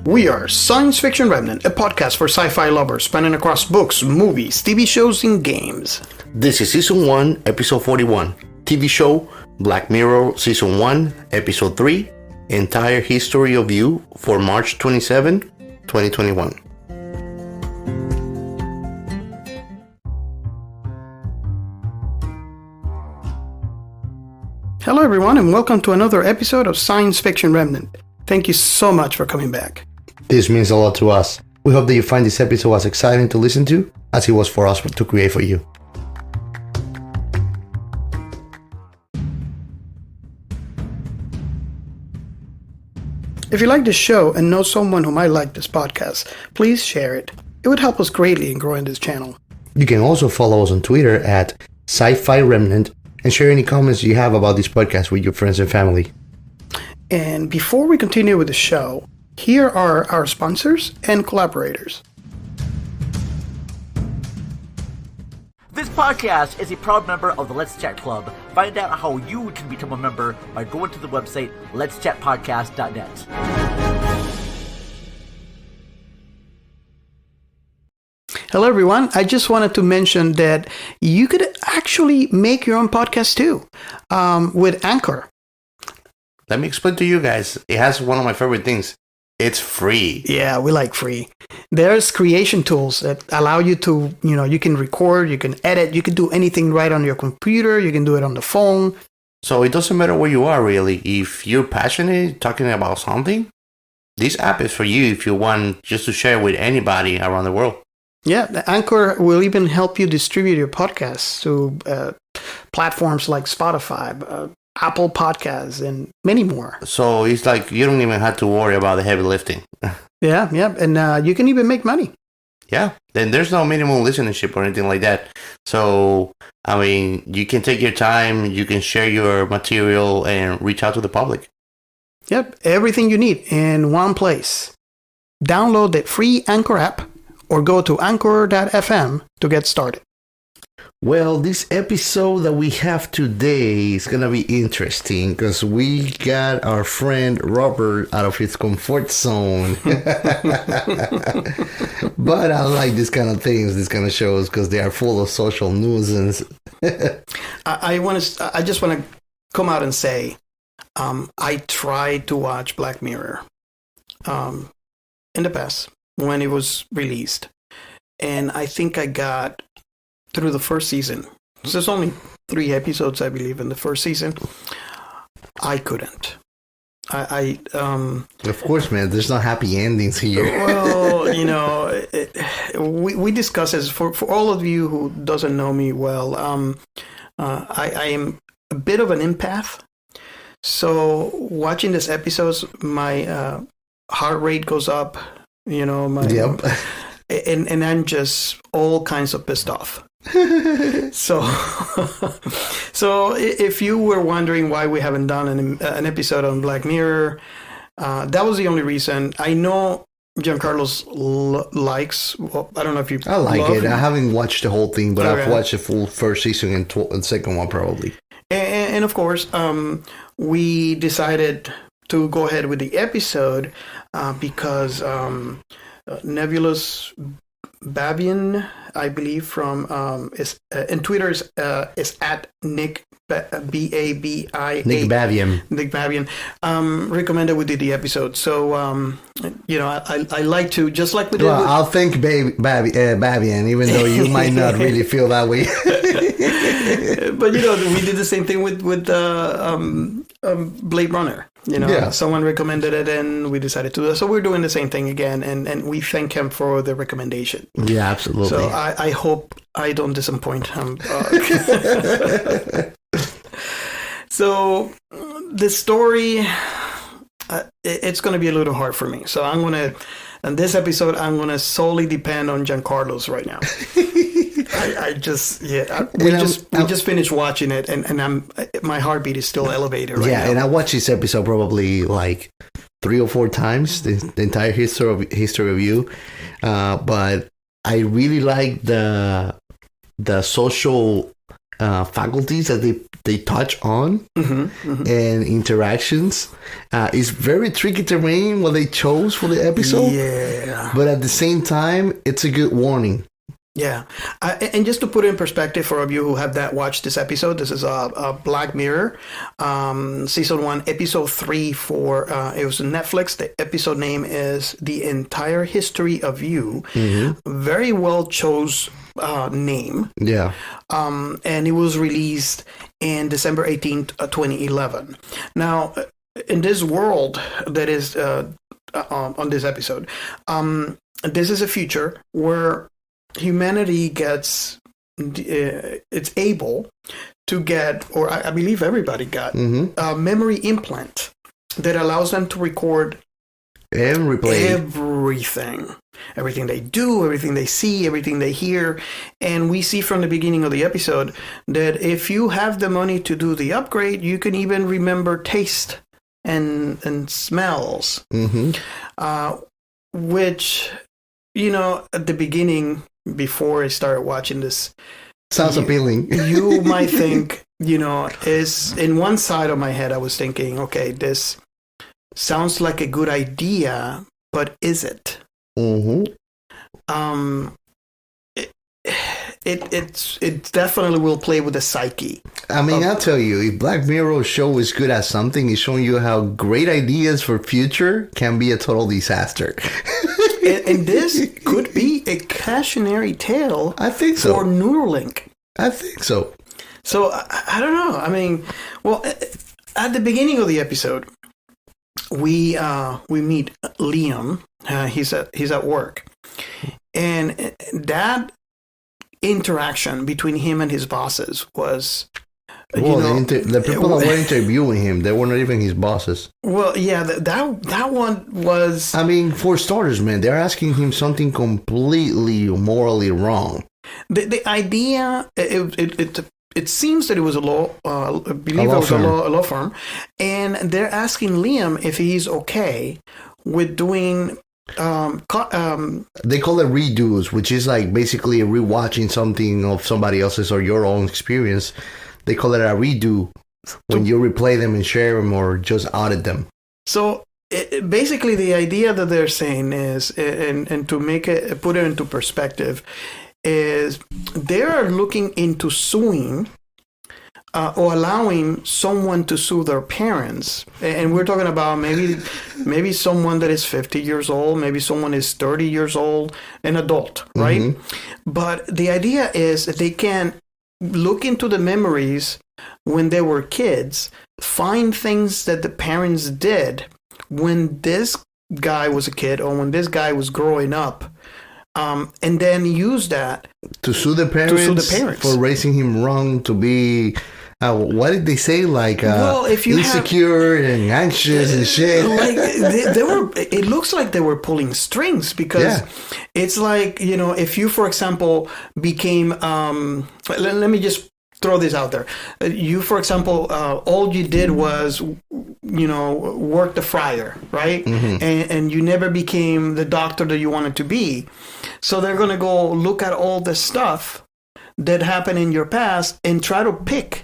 We are Science Fiction Remnant, a podcast for sci-fi lovers spanning across books, movies, TV shows, and games. This is Season 1, Episode 41, TV show Black Mirror Season 1, Episode 3, Entire History of You for March 27, 2021. Hello everyone and welcome to another episode of Science Fiction Remnant. Thank you so much for coming back. This means a lot to us. We hope that you find this episode as exciting to listen to as it was for us to create for you. If you like this show and know someone who might like this podcast, please share it. It would help us greatly in growing this channel. You can also follow us on Twitter at Sci-Fi Remnant and share any comments you have about this podcast with your friends and family. And before we continue with the show, here are our sponsors and collaborators. This podcast is a proud member of the Let's Chat Club. Find out how you can become a member by going to the website letschatpodcast.net. Hello everyone, I just wanted to mention that you could actually make your own podcast too with Anchor. Let me explain to you guys. It has one of my favorite things. It's free. Yeah, we like free. There's creation tools that allow you to, you can record, you can edit, you can do anything right on your computer, you can do it on the phone. So it doesn't matter where you are, really. If you're passionate talking about something, this app is for you if you want just to share with anybody around the world. Yeah, the Anchor will even help you distribute your podcasts to platforms like Spotify, Apple Podcasts, and many more. So it's like you don't even have to worry about the heavy lifting. Yeah, and you can even make money. Yeah, then there's no minimum listenership or anything like that. So, I mean, you can take your time, you can share your material and reach out to the public. Yep, everything you need in one place. Download the free Anchor app or go to anchor.fm to get started. Well, this episode that we have today is going to be interesting because we got our friend Robert out of his comfort zone. But I like this kind of things, this kind of shows, because they are full of social nuisance. I just want to come out and say, I tried to watch Black Mirror in the past when it was released. And I think I got through the first season. So there's only 3 episodes, I believe, in the first season. I couldn't. Of course, man. There's no happy endings here. Well, we discussed this. For all of you who doesn't know me well, I am a bit of an empath. So watching these episodes, my heart rate goes up. Yep. And I'm just all kinds of pissed off. So if you were wondering why we haven't done an episode on Black Mirror, that was the only reason. I know Giancarlo's likes. Well, I don't know if you. I like it. Him. I haven't watched the whole thing, but Okay. I've watched the full first season and second one probably. And of course, we decided to go ahead with the episode because Nebulous Babian, I believe, from is in Twitter is at Nick Babian. Nick Babian. Nick Babian recommended we did the episode. So I like to, just like we did. Well, I'll thank Babian, even though you might not really feel that way. But we did the same thing with Blade Runner. Yeah. Someone recommended it and we decided to do that. So we're doing the same thing again, and we thank him for the recommendation. Yeah, absolutely. So I hope I don't disappoint him. So the story, it's going to be a little hard for me. So in this episode, I'm going to solely depend on Giancarlo's right now. We just finished watching it, and my heartbeat is still elevated right now. Yeah, and I watched this episode probably like 3 or 4 times, the entire history of you. But I really like the social faculties that they touch on and interactions. It's very tricky terrain what they chose for the episode. Yeah. But at the same time, it's a good warning. Yeah. And just to put it in perspective for of you who have not watched this episode, this is a Black Mirror, season 1, episode 3 for, it was on Netflix. The episode name is The Entire History of You. Very well chose name. Yeah. And it was released in December 18th, 2011. Now, in this world that is on this episode, this is a future where humanity gets, it's able to get, or I believe everybody got, a memory implant that allows them to record and replay everything they do, everything they see, everything they hear. And we see from the beginning of the episode that if you have the money to do the upgrade, you can even remember taste and smells, which, you know, at the beginning, before I started watching this, sounds appealing. You might think, you know, is in one side of my head, I was thinking, okay, this sounds like a good idea, but is it? It definitely will play with the psyche. I mean, I'll tell you, if Black Mirror show is good at something, it's showing you how great ideas for future can be a total disaster. And this could be a cautionary tale. I think so. For Neuralink. I think so. So I don't know. I mean, well, at the beginning of the episode, we meet Liam. He's at work, and that interaction between him and his bosses was. Well, the people that were interviewing him, they were not even his bosses. Well, yeah, that one was. I mean, for starters, man, they're asking him something completely morally wrong. The idea, it seems that it was a law. I believe it was a law firm, and they're asking Liam if he's okay with doing. They call it redos, which is like basically rewatching something of somebody else's or your own experience. They call it a redo when you replay them and share them or just audit them. So basically, the idea that they're saying is, and to make it put it into perspective, is they are looking into suing or allowing someone to sue their parents. And we're talking about maybe someone that is 50 years old, maybe someone is 30 years old, an adult, right? But the idea is that they can look into the memories when they were kids, find things that the parents did when this guy was a kid or when this guy was growing up, and then use that to sue the parents for raising him wrong, to be what did they say, like if you insecure and anxious and shit. Like they were, it looks like they were pulling strings, because it's like, you know, if you, for example, became let me just throw this out there. You, for example, all you did was, you know, work the fryer, right? And you never became the doctor that you wanted to be. So they're going to go look at all the stuff that happened in your past and try to pick,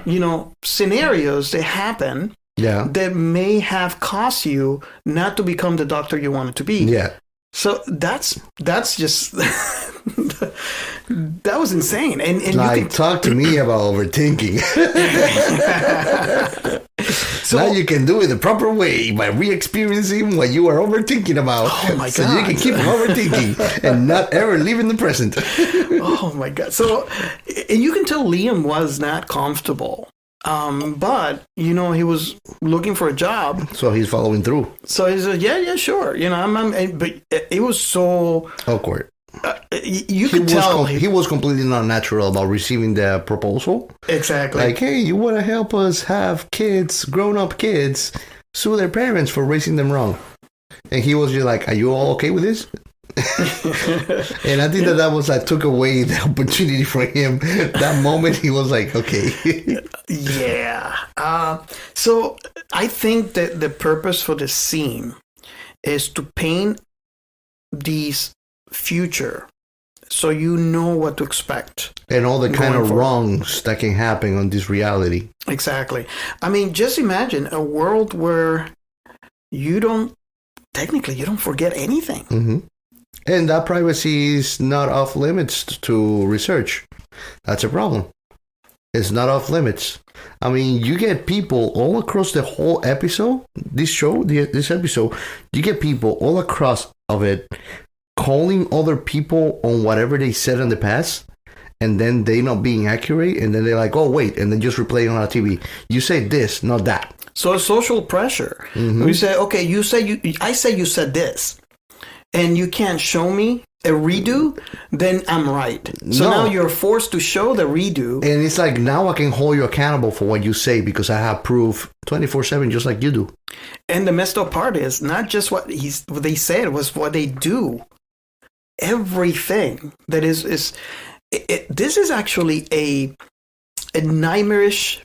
you know, scenarios that happen that may have caused you not to become the doctor you wanted to be. Yeah. So that's just that was insane. And like, you can talk to me about overthinking. So now you can do it the proper way by re-experiencing what you are overthinking about. Oh my God! So you can keep overthinking and not ever live in the present. Oh my God! So, and you can tell Liam was not comfortable. But you know, he was looking for a job, so he's following through. So he said, "Yeah, sure." You know, but it was so awkward. You could tell he was completely not natural about receiving the proposal. Exactly. Like, hey, you want to help us have kids, grown-up kids, sue their parents for raising them wrong? And he was just like, "Are you all okay with this?" And I think that was like took away the opportunity for him. That moment, he was like, "Okay." Yeah. So I think that the purpose for the scene is to paint these future so you know what to expect. And all the kind Going of forward. wrongs that can happen on this reality. Exactly. I mean, just imagine a world where you don't forget anything. Hmm. And that privacy is not off limits to research. That's a problem. It's not off limits. I mean, you get people all across the whole episode, this episode, you get people all across of it calling other people on whatever they said in the past, and then they not being accurate, and then they're like, oh, wait, and then just replay on our TV. You say this, not that. So social pressure. We say, okay, I say you said this, and you can't show me a redo, then I'm right. So No. now you're forced to show the redo. And it's like, now I can hold you accountable for what you say because I have proof 24/7, just like you do. And the messed up part is not just what they said, was what they do. Everything that is this is actually a nightmarish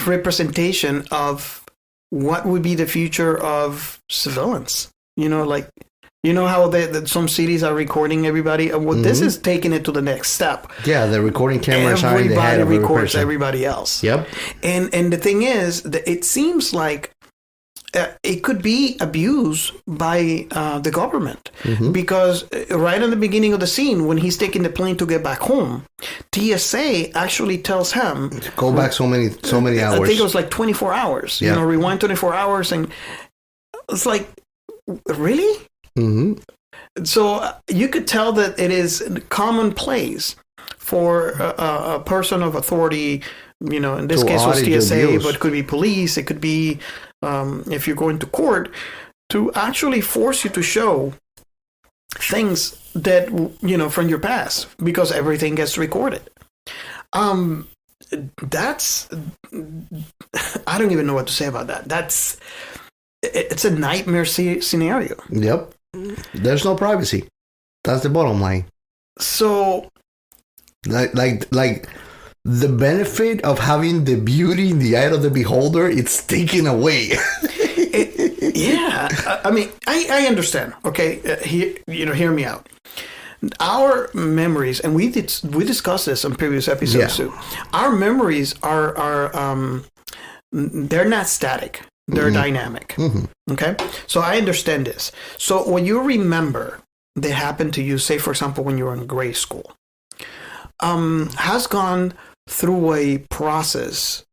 representation of what would be the future of surveillance. How some cities are recording everybody. Well, this is taking it to the next step. Yeah, the recording cameras are in the head Everybody of every records person. everybody else. Yep. And the thing is that it seems like it could be abused by the government, because right in the beginning of the scene, when he's taking the plane to get back home, TSA actually tells him, Go back so many hours. I think it was like 24 hours. Yeah. Rewind 24 hours, and it's like, really? Mm-hmm. So you could tell that it is commonplace for a person of authority. In this To case, it was audit your TSA, views. but it could be police. It could be if you're going to court, to actually force you to show things that from your past, because everything gets recorded. That's I don't even know what to say about that. It's a nightmare scenario. Yep. There's no privacy. That's the bottom line. So Like the benefit of having the beauty in the eye of the beholder, it's taken away. yeah, I mean, I understand. Okay, hear me out. Our memories, and we discussed this in previous episodes too. Our memories are they're not static; they're dynamic. Mm-hmm. Okay, so I understand this. So when you remember that happened to you, say for example when you were in grade school, has gone through a process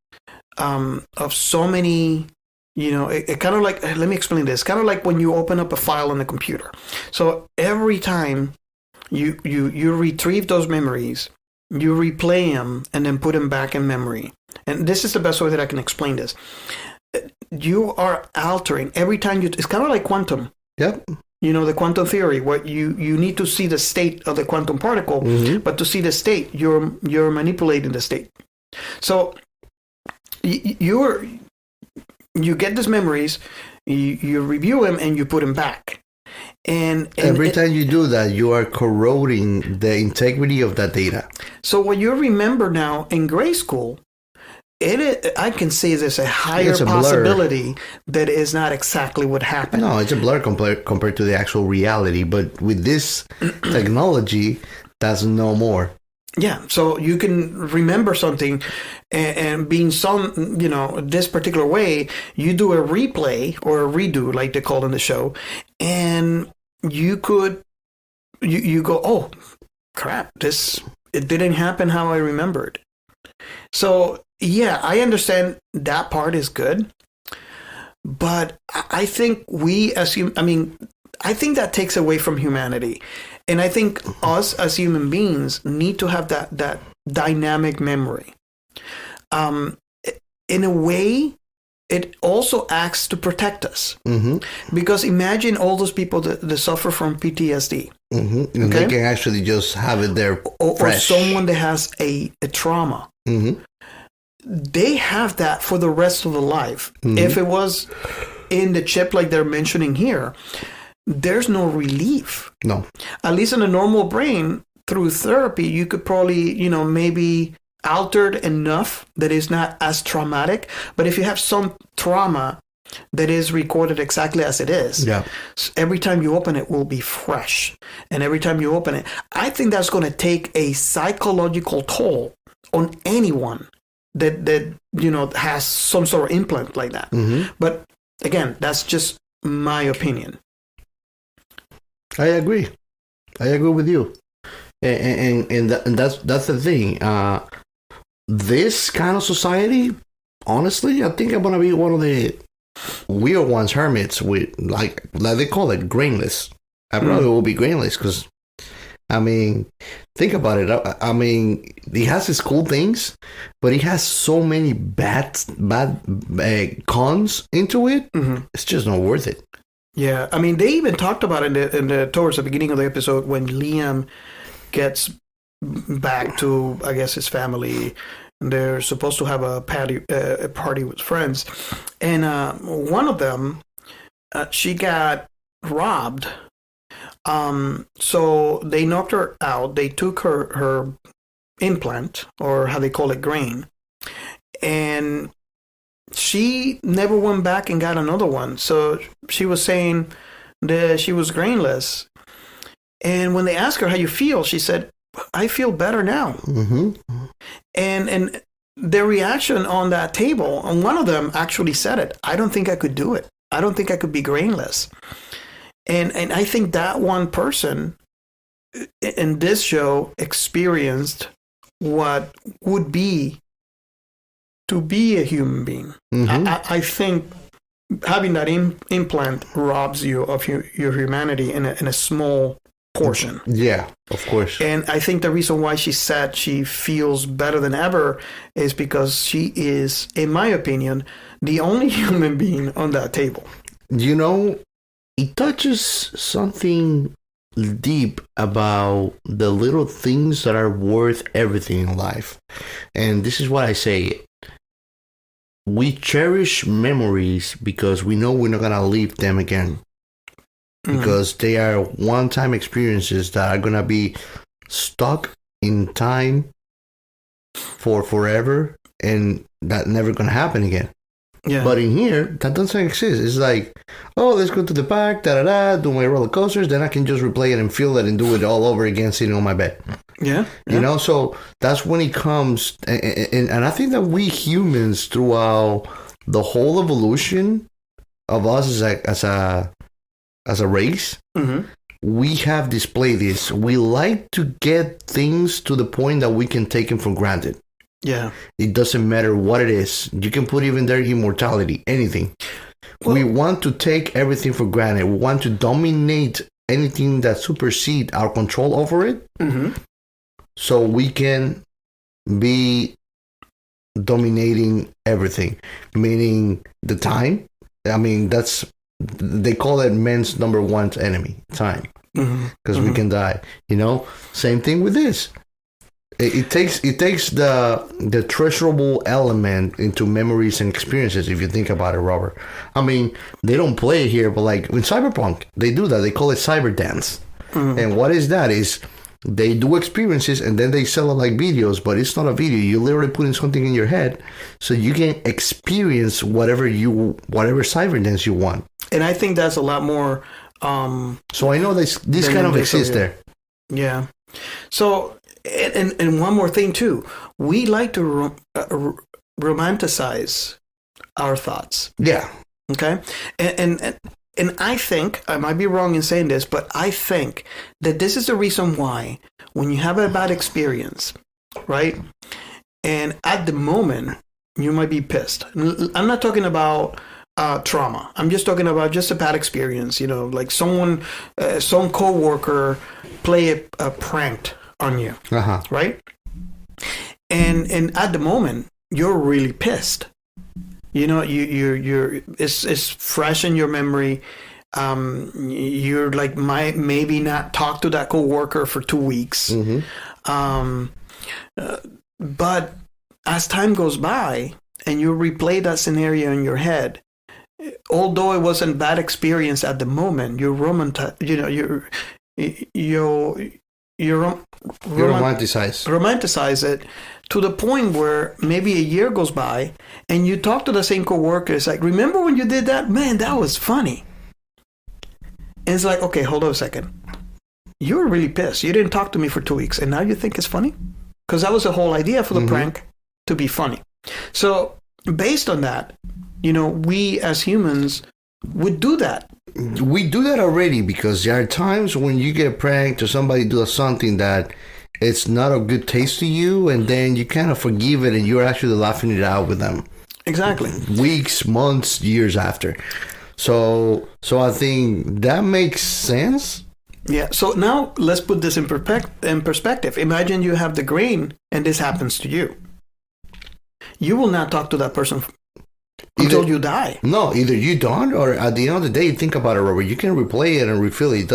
of so many. It kind of like, let me explain this. Kind of like when you open up a file on the computer. So every time you retrieve those memories, you replay them and then put them back in memory. And this is the best way that I can explain this. You are altering every time it's kind of like quantum. Yep. The quantum theory, where you need to see the state of the quantum particle, but to see the state, you're manipulating the state. So you get these memories, you review them, and you put them back. And every time you do that, you are corroding the integrity of that data. So what you remember now in grade school, I can say there's a higher possibility that is not exactly what happened. No, it's a blur compared to the actual reality. But with this technology, that's no more. Yeah, so you can remember something, and being this particular way, you do a replay or a redo, like they call in the show, and you could, you go, oh, crap, it didn't happen how I remembered. So, yeah, I understand that part is good, but I think I think that takes away from humanity. And I think us as human beings need to have that dynamic memory. In a way, it also acts to protect us. Mm-hmm. Because imagine all those people that suffer from PTSD. Mm-hmm. And they can actually just have it there fresh. Or someone that has a trauma. Mm-hmm. They have that for the rest of their life. Mm-hmm. If it was in the chip like they're mentioning here, there's no relief. No. At least in a normal brain, through therapy, you could probably, maybe altered enough that it's not as traumatic. But if you have some trauma that is recorded exactly as it is. Yeah. So every time you open it will be fresh. And every time you open it, I think that's going to take a psychological toll on anyone that has some sort of implant like that. Mm-hmm. But again, that's just my opinion. I agree with you, and that's the thing. This kind of society, honestly, I think I'm gonna be one of the weird ones, hermits with like they call it grainless. I probably will be grainless because, I mean, think about it. I mean, he has his cool things, but he has so many bad cons into it. Mm-hmm. It's just not worth it. Yeah, I mean, they even talked about it in the towards the beginning of the episode when Liam gets back to, I guess, his family. And they're supposed to have a party with friends, and one of them, she got robbed. So they knocked her out. They took her implant, or how they call it, grain, and she never went back and got another one. So she was saying that she was grainless. And when they asked her how you feel, she said, I feel better now. Mm-hmm. And their reaction on that table, and one of them actually said it, I don't think I could do it. I don't think I could be grainless. And I think that one person in this show experienced what would be to be a human being. Mm-hmm. I think having that implant robs you of your humanity in a small portion. Yeah, of course. And I think the reason why she said she feels better than ever is because she is, in my opinion, the only human being on that table. You know, it touches something deep about the little things that are worth everything in life. And this is what I say. We cherish memories because we know we're not going to live them again. Because they are one-time experiences that are going to be stuck in time for forever, and that never going to happen again. Yeah. But in here, that doesn't exist. It's like, oh, let's go to the park, do my roller coasters, then I can just replay it and feel it and do it all over again sitting on my bed. Yeah. You know, so that's when it comes, and I think that we humans, throughout the whole evolution of us as a race, Mm-hmm. we have displayed this. We like to get things to the point that we can take them for granted. Yeah. It doesn't matter what it is. You can put even their immortality, anything. Well, we want to take everything for granted. We want to dominate anything that supersedes our control over it. Mm-hmm. So we can be dominating everything, meaning the time. I mean, they call it man's number one enemy, time, because we can die. You know, same thing with this. It takes the treasurable element into memories and experiences. If you think about it, Robert. I mean, they don't play it here, but like in Cyberpunk, they do that. They call it cyber dance. And what is that? Is they do experiences and then they sell it like videos, but it's not a video. You're literally putting something in your head so you can experience whatever cyber dance you want. And I think that's a lot more. So I know this kind of exists there. Yeah. So, and one more thing too, we like to romanticize our thoughts. Yeah. Okay. And I think, I might be wrong in saying this, but I think that this is the reason why when you have a bad experience, right? And at the moment, you might be pissed. I'm not talking about trauma. I'm just talking about just a bad experience, you know, like some coworker play a prank on you, right? And at the moment, you're really pissed. You know, it's fresh in your memory. You're like maybe not talk to that coworker for 2 weeks. But as time goes by and you replay that scenario in your head, although it wasn't bad experience at the moment, you're romanticize it to the point where maybe a year goes by and you talk to the same coworker. It's like, remember when you did that? Man, that was funny. And it's like, okay, hold on a second. You were really pissed. You didn't talk to me for 2 weeks, and now you think it's funny? Because that was the whole idea for the prank, to be funny. So based on that, we as humans would do that. We do that already, because there are times when you get pranked or somebody does something that it's not a good taste to you, and then you kind of forgive it and you're actually laughing it out with them. Exactly. Weeks, months, years after. So I think that makes sense. Yeah. So now let's put this in perspective. Imagine you have the grain and this happens to you. You will not talk to that person until you die. No, either you don't, or at the end of the day, think about it, Robert. You can replay it and refill it.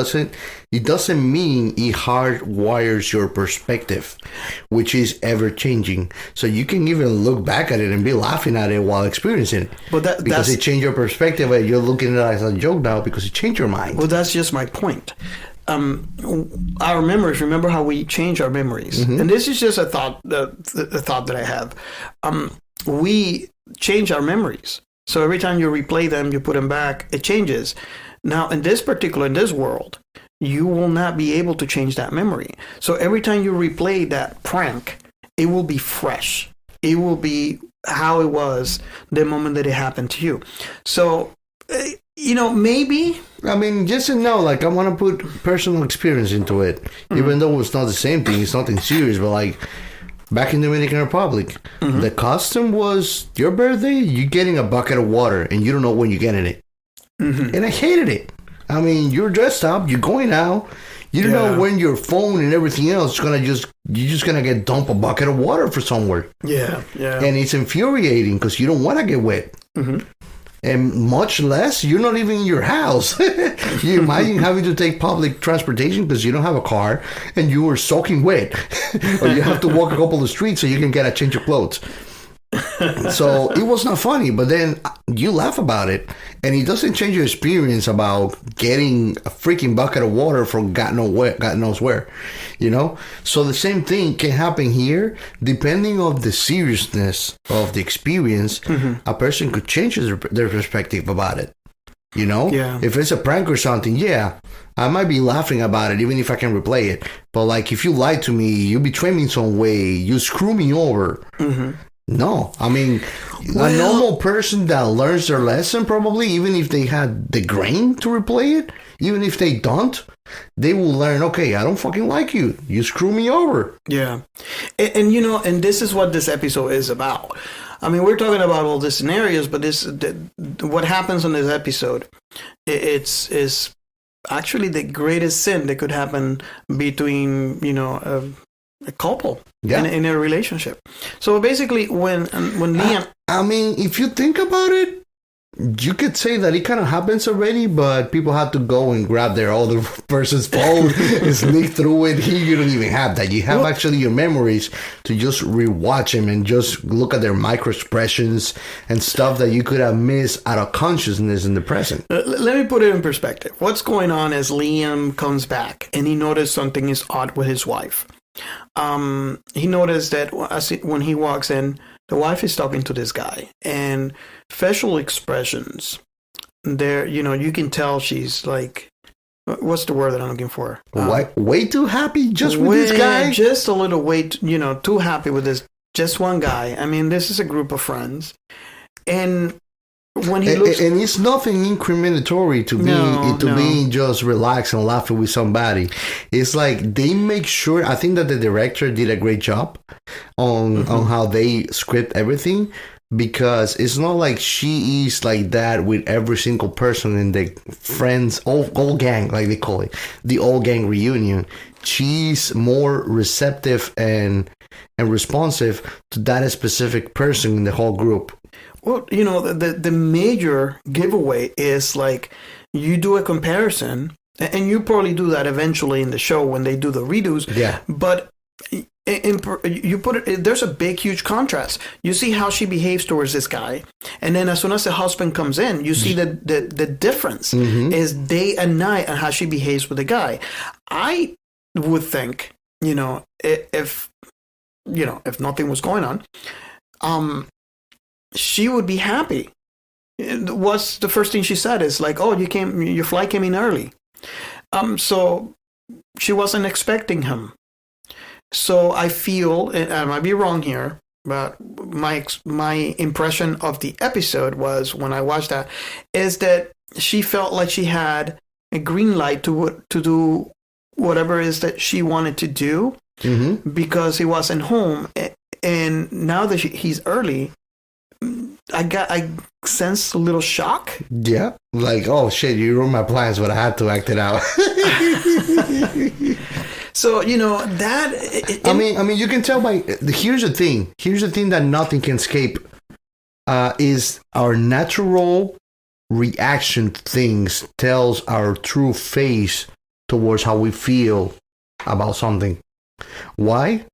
It doesn't mean it hardwires your perspective, which is ever changing. So you can even look back at it and be laughing at it while experiencing it. But because it changed your perspective, and you're looking at it as a joke now because it changed your mind. Well, that's just my point. Our memories. Remember how we change our memories, and this is just a thought that I have. We change our memories. So every time you replay them, you put them back, it changes. Now, in this world, you will not be able to change that memory. So every time you replay that prank, it will be fresh. It will be how it was the moment that it happened to you. So, maybe. I mean, just to know, like, I want to put personal experience into it, even though it's not the same thing, it's nothing serious, but like, back in the Dominican Republic, the custom was your birthday, you're getting a bucket of water, and you don't know when you're getting it. And I hated it. I mean, you're dressed up, you're going out, you don't know when your phone and everything else you're just gonna get dumped a bucket of water for somewhere. Yeah. And it's infuriating because you don't want to get wet. And much less, you're not even in your house. You imagine having to take public transportation because you don't have a car and you are soaking wet. Or you have to walk a couple of streets so you can get a change of clothes. So it was not funny, but then you laugh about it, and it doesn't change your experience about getting a freaking bucket of water from God knows where, So the same thing can happen here, depending on the seriousness of the experience. A person could change their perspective about it. Yeah. If it's a prank or something, I might be laughing about it, even if I can replay it. But like, if you lie to me, you betray me in some way, you screw me over. No, I mean, a normal person that learns their lesson, probably, even if they had the grain to replay it, even if they don't, they will learn, okay, I don't fucking like you. You screw me over. Yeah. And and this is what this episode is about. I mean, we're talking about all the scenarios, but what happens on this episode, is actually the greatest sin that could happen between, a couple in a relationship. So basically, when Liam, I mean, if you think about it, you could say that it kind of happens already, but people have to go and grab their other person's phone and sneak through it. Here, you don't even have that. You have actually your memories to just rewatch them and just look at their micro expressions and stuff that you could have missed out of consciousness in the present. Let me put it in perspective. What's going on is Liam comes back and he noticed something is odd with his wife. He noticed that when he walks in, the wife is talking to this guy, and facial expressions, there, you can tell she's like, what's the word that I'm looking for? Way too happy with this guy? Just a little way, too happy with this, just one guy. I mean, this is a group of friends. And when he looks... And it's nothing incriminatory to being just relaxed and laughing with somebody. It's like they make sure... I think that the director did a great job on how they script everything, because it's not like she is like that with every single person in the friends, all gang, like they call it, the all gang reunion. She's more receptive and responsive to that specific person in the whole group. Well, the major giveaway is like you do a comparison, and you probably do that eventually in the show when they do the redos. Yeah. But you put it, there's a big, huge contrast. You see how she behaves towards this guy, and then as soon as the husband comes in, you see the difference is day and night on how she behaves with the guy. I would think if nothing was going on, she would be happy. What's the first thing she said is like, "Oh, your flight came in early." So she wasn't expecting him. So I feel, and I might be wrong here, but my impression of the episode was, when I watched that, is that she felt like she had a green light to do whatever it is that she wanted to do, because he wasn't home. And now that he's early, I sensed a little shock. Yeah, like, oh shit, you ruined my plans, but I had to act it out. So that. I mean, you can tell by. Here's the thing that nothing can escape. Is our natural reaction to things tells our true face towards how we feel about something. Why?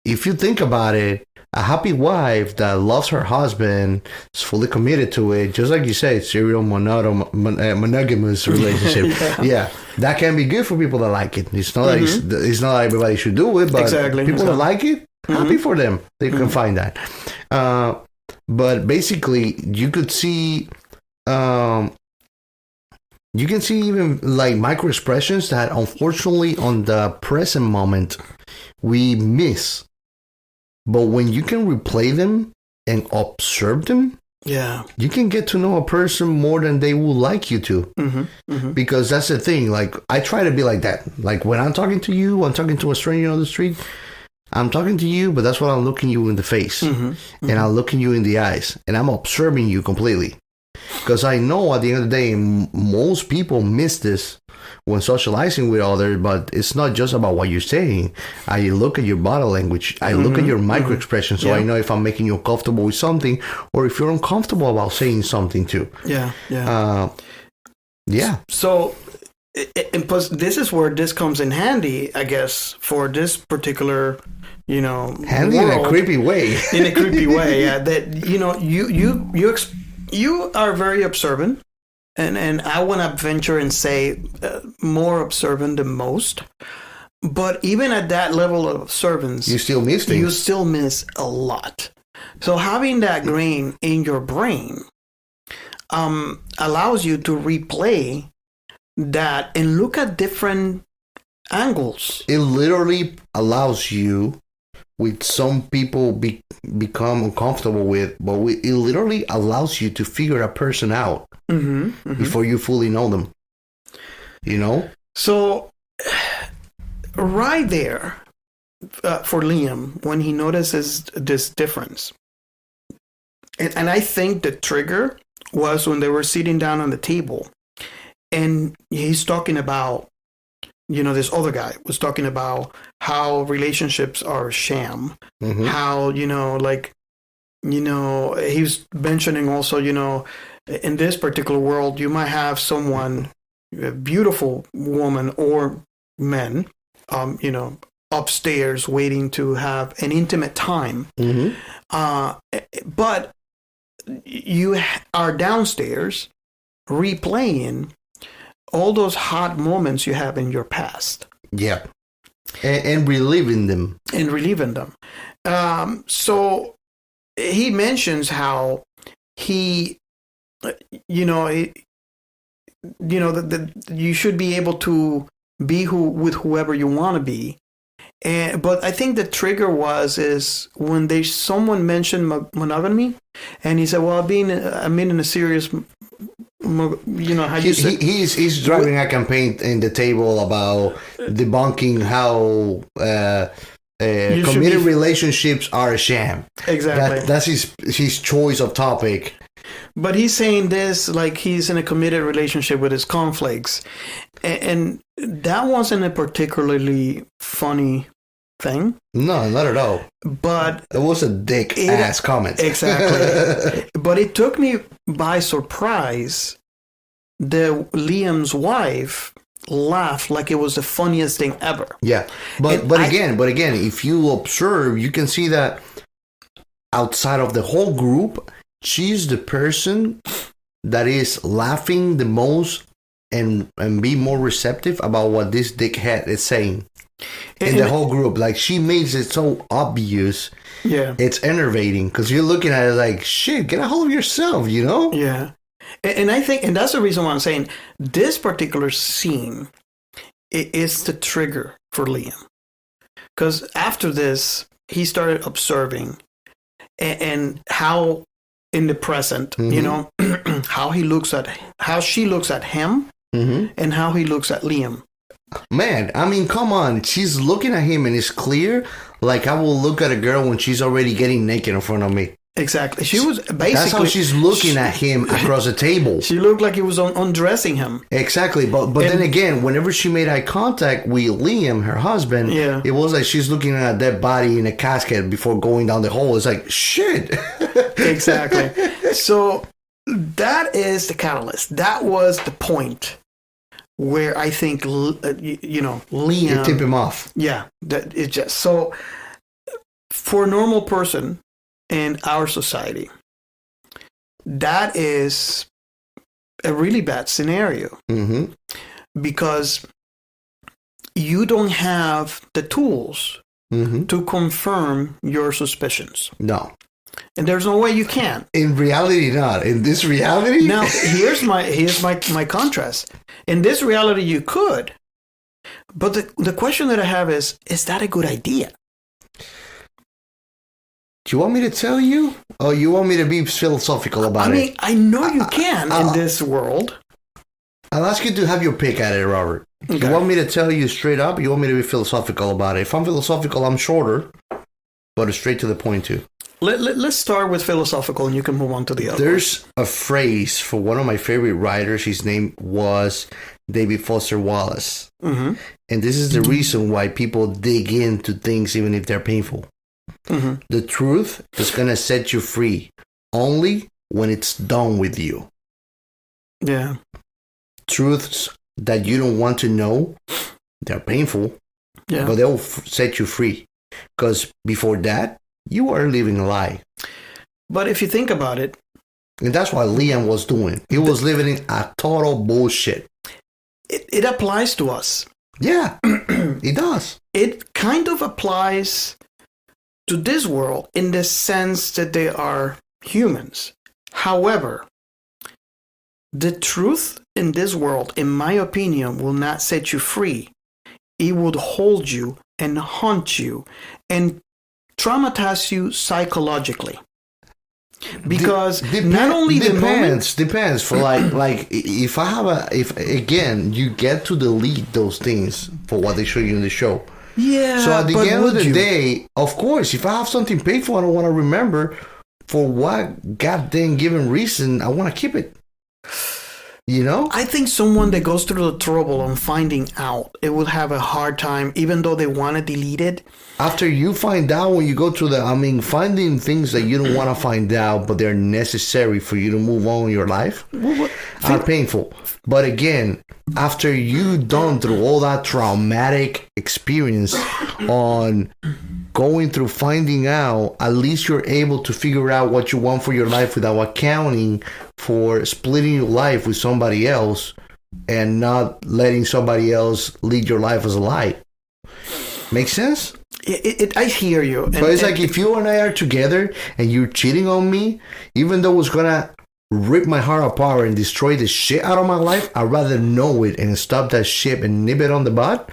If you think about it, a happy wife that loves her husband, is fully committed to it, just like you said, serial monogamous relationship. Yeah, that can be good for people that like it. It's not it's not like everybody should do it, but people that like it, happy for them. They can find that. But basically, you could see, you can see even like micro expressions that, unfortunately, on the present moment, we miss. But when you can replay them and observe them, you can get to know a person more than they would like you to. Because that's the thing. Like, I try to be like that. Like, when I'm talking to you, I'm talking to a stranger on the street, I'm talking to you, but that's what I'm looking you in the face. And I'm looking you in the eyes. And I'm observing you completely. Because I know at the end of the day, most people miss this when socializing with others, but it's not just about what you're saying. I look at your body language. I look at your micro expressions, so I know if I'm making you comfortable with something, or if you're uncomfortable about saying something too. So, and plus, this is where this comes in handy, I guess, for this particular, handy world, in a creepy way. In a creepy way, yeah. That you are very observant. And I want to venture and say more observant than most. But even at that level of observance, you still miss things. You still miss a lot. So having that grain in your brain allows you to replay that and look at different angles. It literally allows you, with some people become uncomfortable with, but it literally allows you to figure a person out before you fully know them. So right there, for Liam, when he notices this difference, and I think the trigger was when they were sitting down on the table, and he's talking about, this other guy was talking about how relationships are a sham. How, he was mentioning also, in this particular world, you might have someone, a beautiful woman or men, upstairs waiting to have an intimate time. But you are downstairs replaying all those hot moments you have in your past. Yeah. And reliving them. So he mentions how he, that you should be able to be with whoever you want to be. But I think the trigger is when someone mentioned monogamy, and he said, "Well, I'm in a serious." How you say? He's driving a campaign in the table about debunking how committed relationships are a sham. Exactly. That's his choice of topic. But he's saying this like he's in a committed relationship with his cornflakes. And that wasn't a particularly funny thing. No, not at all. But it was a dick-ass comment. Exactly. But it took me by surprise that Liam's wife laughed like it was the funniest thing ever. Yeah. But again, if you observe, you can see that outside of the whole group, she's the person that is laughing the most and be more receptive about what this dickhead is saying. in the whole group. Like, she makes it so obvious. Yeah. It's enervating because you're looking at it like, shit, get a hold of yourself, you know? Yeah. And I think, and that's the reason why I'm saying this particular scene is the trigger for Liam. Because after this, he started observing and how in the present, you know, how she looks at him and how he looks at Liam. Man, I mean, come on. She's looking at him and it's clear. Like, I will look at a girl when she's already getting naked in front of me. Exactly. She was basically... That's how she's looking at him across the table. She looked like he was undressing him. Exactly. But then again, whenever she made eye contact with Liam, her husband, it was like she's looking at a dead body in a casket before going down the hole. It's like, shit. Exactly. So that is the catalyst. That was the point where I think, you know, Liam... You tip him off. Yeah. That it just... So for a normal person... in our society, that is a really bad scenario because you don't have the tools to confirm your suspicions. No. And there's no way you can. In reality, not. In this reality? Now, here's my contrast. In this reality, you could. But the question that I have is that a good idea? Do you want me to tell you? Or you want me to be philosophical about it? I mean, I know you can in this world. I'll ask you to have your pick at it, Robert. Okay. You want me to tell you straight up? You want me to be philosophical about it? If I'm philosophical, I'm shorter, but straight to the point too. Let's start with philosophical and you can move on to the other. There's a phrase for one of my favorite writers. His name was David Foster Wallace. And this is the reason why people dig into things even if they're painful. The truth is going to set you free only when it's done with you. Yeah. Truths that you don't want to know, they're painful, but they'll set you free. Because before that, you are living a lie. But if you think about it... And that's what Liam was doing. He was living in a total bullshit. It applies to us. Yeah, it does. It kind of applies to this world in the sense that they are humans. However, the truth in this world, in my opinion, will not set you free. It would hold you and haunt you and traumatize you psychologically. Because not only depends for like if I have if again you get to delete those things for what they show you in the show. Yeah. So at the end of the day, of course, if I have something painful I don't want to remember, for what goddamn given reason I want to keep it. You know? I think someone that goes through the trouble on finding out, it will have a hard time, even though they want to delete it. After you find out, when you go through finding things that you don't want to find out, but they're necessary for you to move on in your life, are painful. But again, after you've done through all that traumatic experience on going through finding out, at least you're able to figure out what you want for your life without accounting for splitting your life with somebody else and not letting somebody else lead your life as a lie. Make sense? I hear you. But it's like if you and I are together and you're cheating on me, even though it's going to rip my heart apart and destroy the shit out of my life, I'd rather know it and stop that shit and nip it on the bud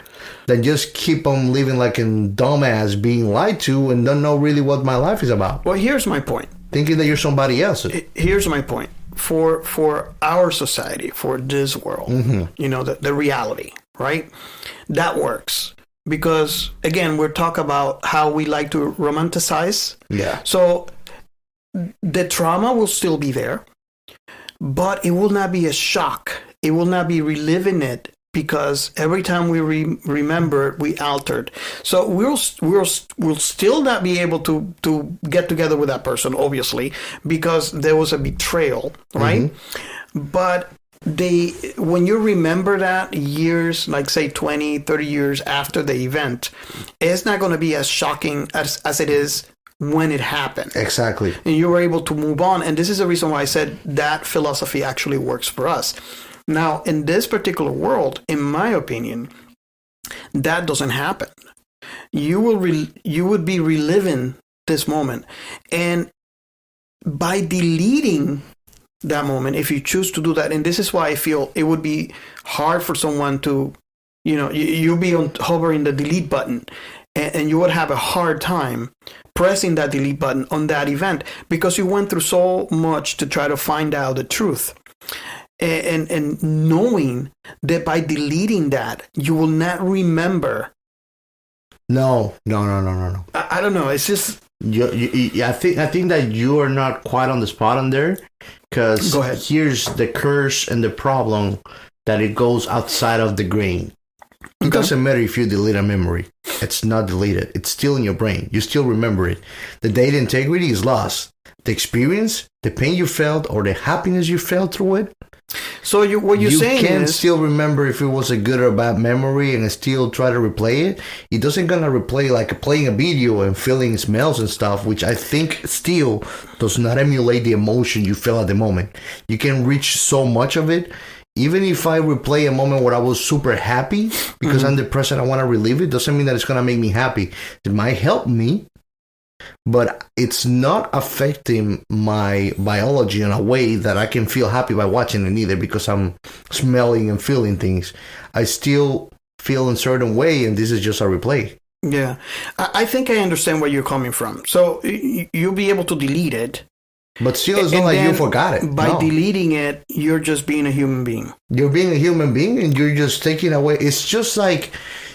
than just keep on living like a dumbass being lied to and don't know really what my life is about. Well, here's my point. Thinking that you're somebody else. Here's my point. For our society, for this world, you know, the reality, right? That works. Because, again, we're talking about how we like to romanticize. Yeah. So the trauma will still be there, but it will not be a shock. It will not be reliving it because every time we remember, we altered. So we'll still not be able to get together with that person, obviously, because there was a betrayal, right? But when you remember that years, like say 20, 30 years after the event, it's not going to be as shocking as it is when it happened. Exactly. And you were able to move on. And this is the reason why I said that philosophy actually works for us. Now, in this particular world, in my opinion, that doesn't happen. You would be reliving this moment, and by deleting that moment, if you choose to do that, and this is why I feel it would be hard for someone to, you'll be hovering the delete button, and you would have a hard time pressing that delete button on that event because you went through so much to try to find out the truth. And knowing that by deleting that, you will not remember. No. I don't know. It's just... I think that you are not quite on the spot on there, because here's the curse and the problem, that it goes outside of the grain. It doesn't matter if you delete a memory. It's not deleted. It's still in your brain. You still remember it. The data integrity is lost. The experience, the pain you felt, or the happiness you felt through it. So what you're saying is... You can still remember if it was a good or bad memory and still try to replay it. It doesn't gonna replay like playing a video and feeling smells and stuff, which I think still does not emulate the emotion you feel at the moment. You can reach so much of it. Even if I replay a moment where I was super happy because I'm depressed and I want to relive it, doesn't mean that it's gonna make me happy. It might help me, but it's not affecting my biology in a way that I can feel happy by watching it either, because I'm smelling and feeling things. I still feel in a certain way, and this is just a replay. Yeah. I think I understand where you're coming from. So you'll be able to delete it. But still, it's not like you forgot it. By deleting it, you're just being a human being. You're being a human being, and you're just taking away. It's just like...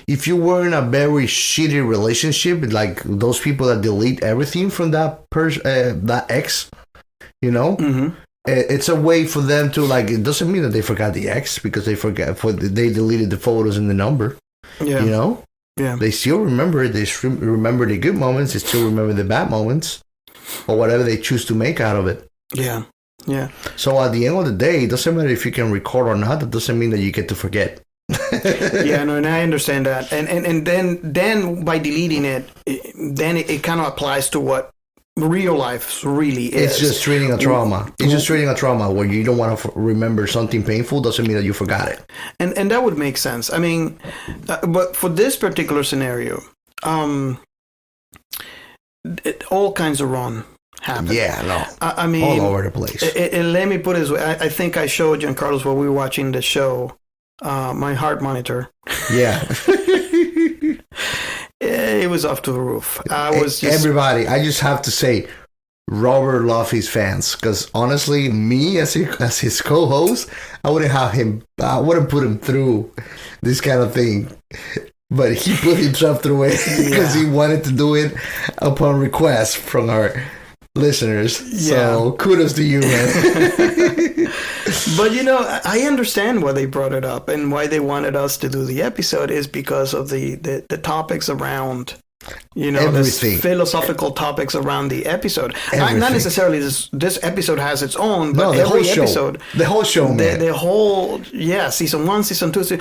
If you were in a very shitty relationship, like those people that delete everything from that ex, it's a way for them to, like, it doesn't mean that they forgot the ex because they deleted the photos and the number. Yeah. Yeah. They still remember it. They remember the good moments. They still remember the bad moments, or whatever they choose to make out of it. Yeah. Yeah. So at the end of the day, it doesn't matter if you can record or not. That doesn't mean that you get to forget. Yeah, no, and I understand that, and then by deleting it, then it kind of applies to what real life really is. It's just treating a trauma. It's just treating a trauma where you don't want to remember something painful. Doesn't mean that you forgot it. And that would make sense. I mean, but for this particular scenario, all kinds of wrong happen. Yeah, no. I mean, all over the place. And let me put it this way. I think I showed Giancarlos while we were watching the show. My heart monitor. Yeah. It was off to the roof. Everybody, I just have to say, Robert loves his fans, because honestly, me as his co-host, I wouldn't put him through this kind of thing. But he put himself through it because he wanted to do it upon request from our listeners. Yeah. So kudos to you, man. But I understand why they brought it up and why they wanted us to do the episode is because of the topics around, this philosophical topics around the episode. Not necessarily this episode has its own, but the every whole episode, the whole show, man. The whole, season 1, season 2,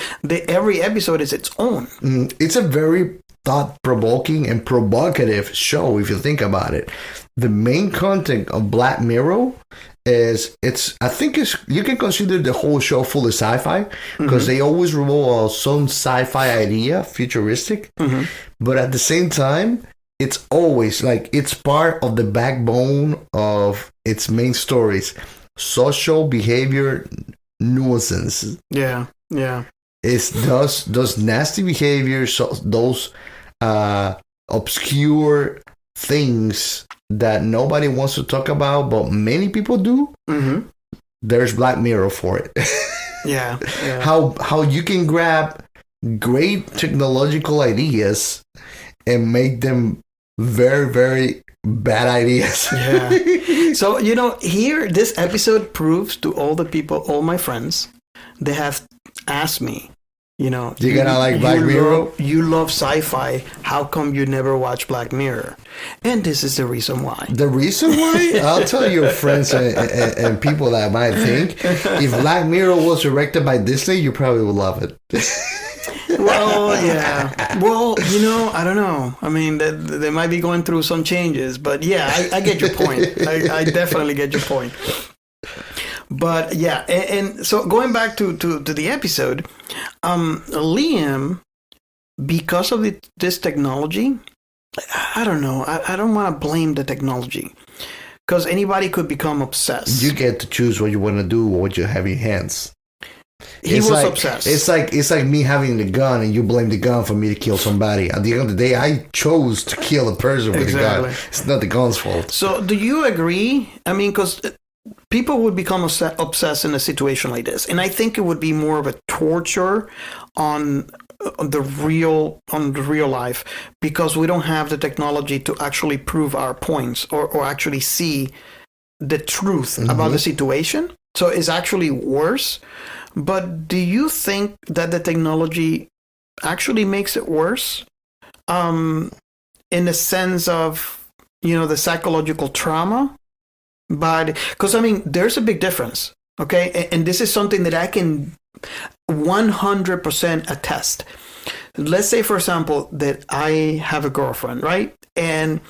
every episode is its own. It's a very thought-provoking and provocative show if you think about it. The main content of Black Mirror is you can consider the whole show fully sci-fi because they always revolve on some sci-fi idea, futuristic, but at the same time it's always like it's part of the backbone of its main stories, social behavior nuisance. Yeah It's those nasty behaviors, those obscure things that nobody wants to talk about, but many people do. There's Black Mirror for it. Yeah. How you can grab great technological ideas and make them very, very bad ideas. Yeah. So, here, this episode proves to all the people, all my friends, they have asked me, you're gonna like Black Mirror? You love sci-fi. How come you never watch Black Mirror? And this is the reason why. The reason why? I'll tell your friends and people that might think, if Black Mirror was directed by Disney, you probably would love it. Well, yeah. Well, I don't know. I mean, they might be going through some changes, but yeah, I get your point. I definitely get your point. But yeah, and so going back to the episode, Liam because of this technology, I don't know. I don't want to blame the technology because anybody could become obsessed. You get to choose what you want to do or what you have in your hands. He was obsessed. It's like me having the gun and you blame the gun for me to kill somebody. At the end of the day, I chose to kill a person with a gun. It's not the gun's fault. So do you agree? I mean, because people would become obsessed in a situation like this. And I think it would be more of a torture on the real life because we don't have the technology to actually prove our points or actually see the truth about the situation. So it's actually worse. But do you think that the technology actually makes it worse? In the sense of, the psychological trauma? But, because, I mean, there's a big difference, okay? And this is something that I can 100% attest. Let's say, for example, that I have a girlfriend, right? And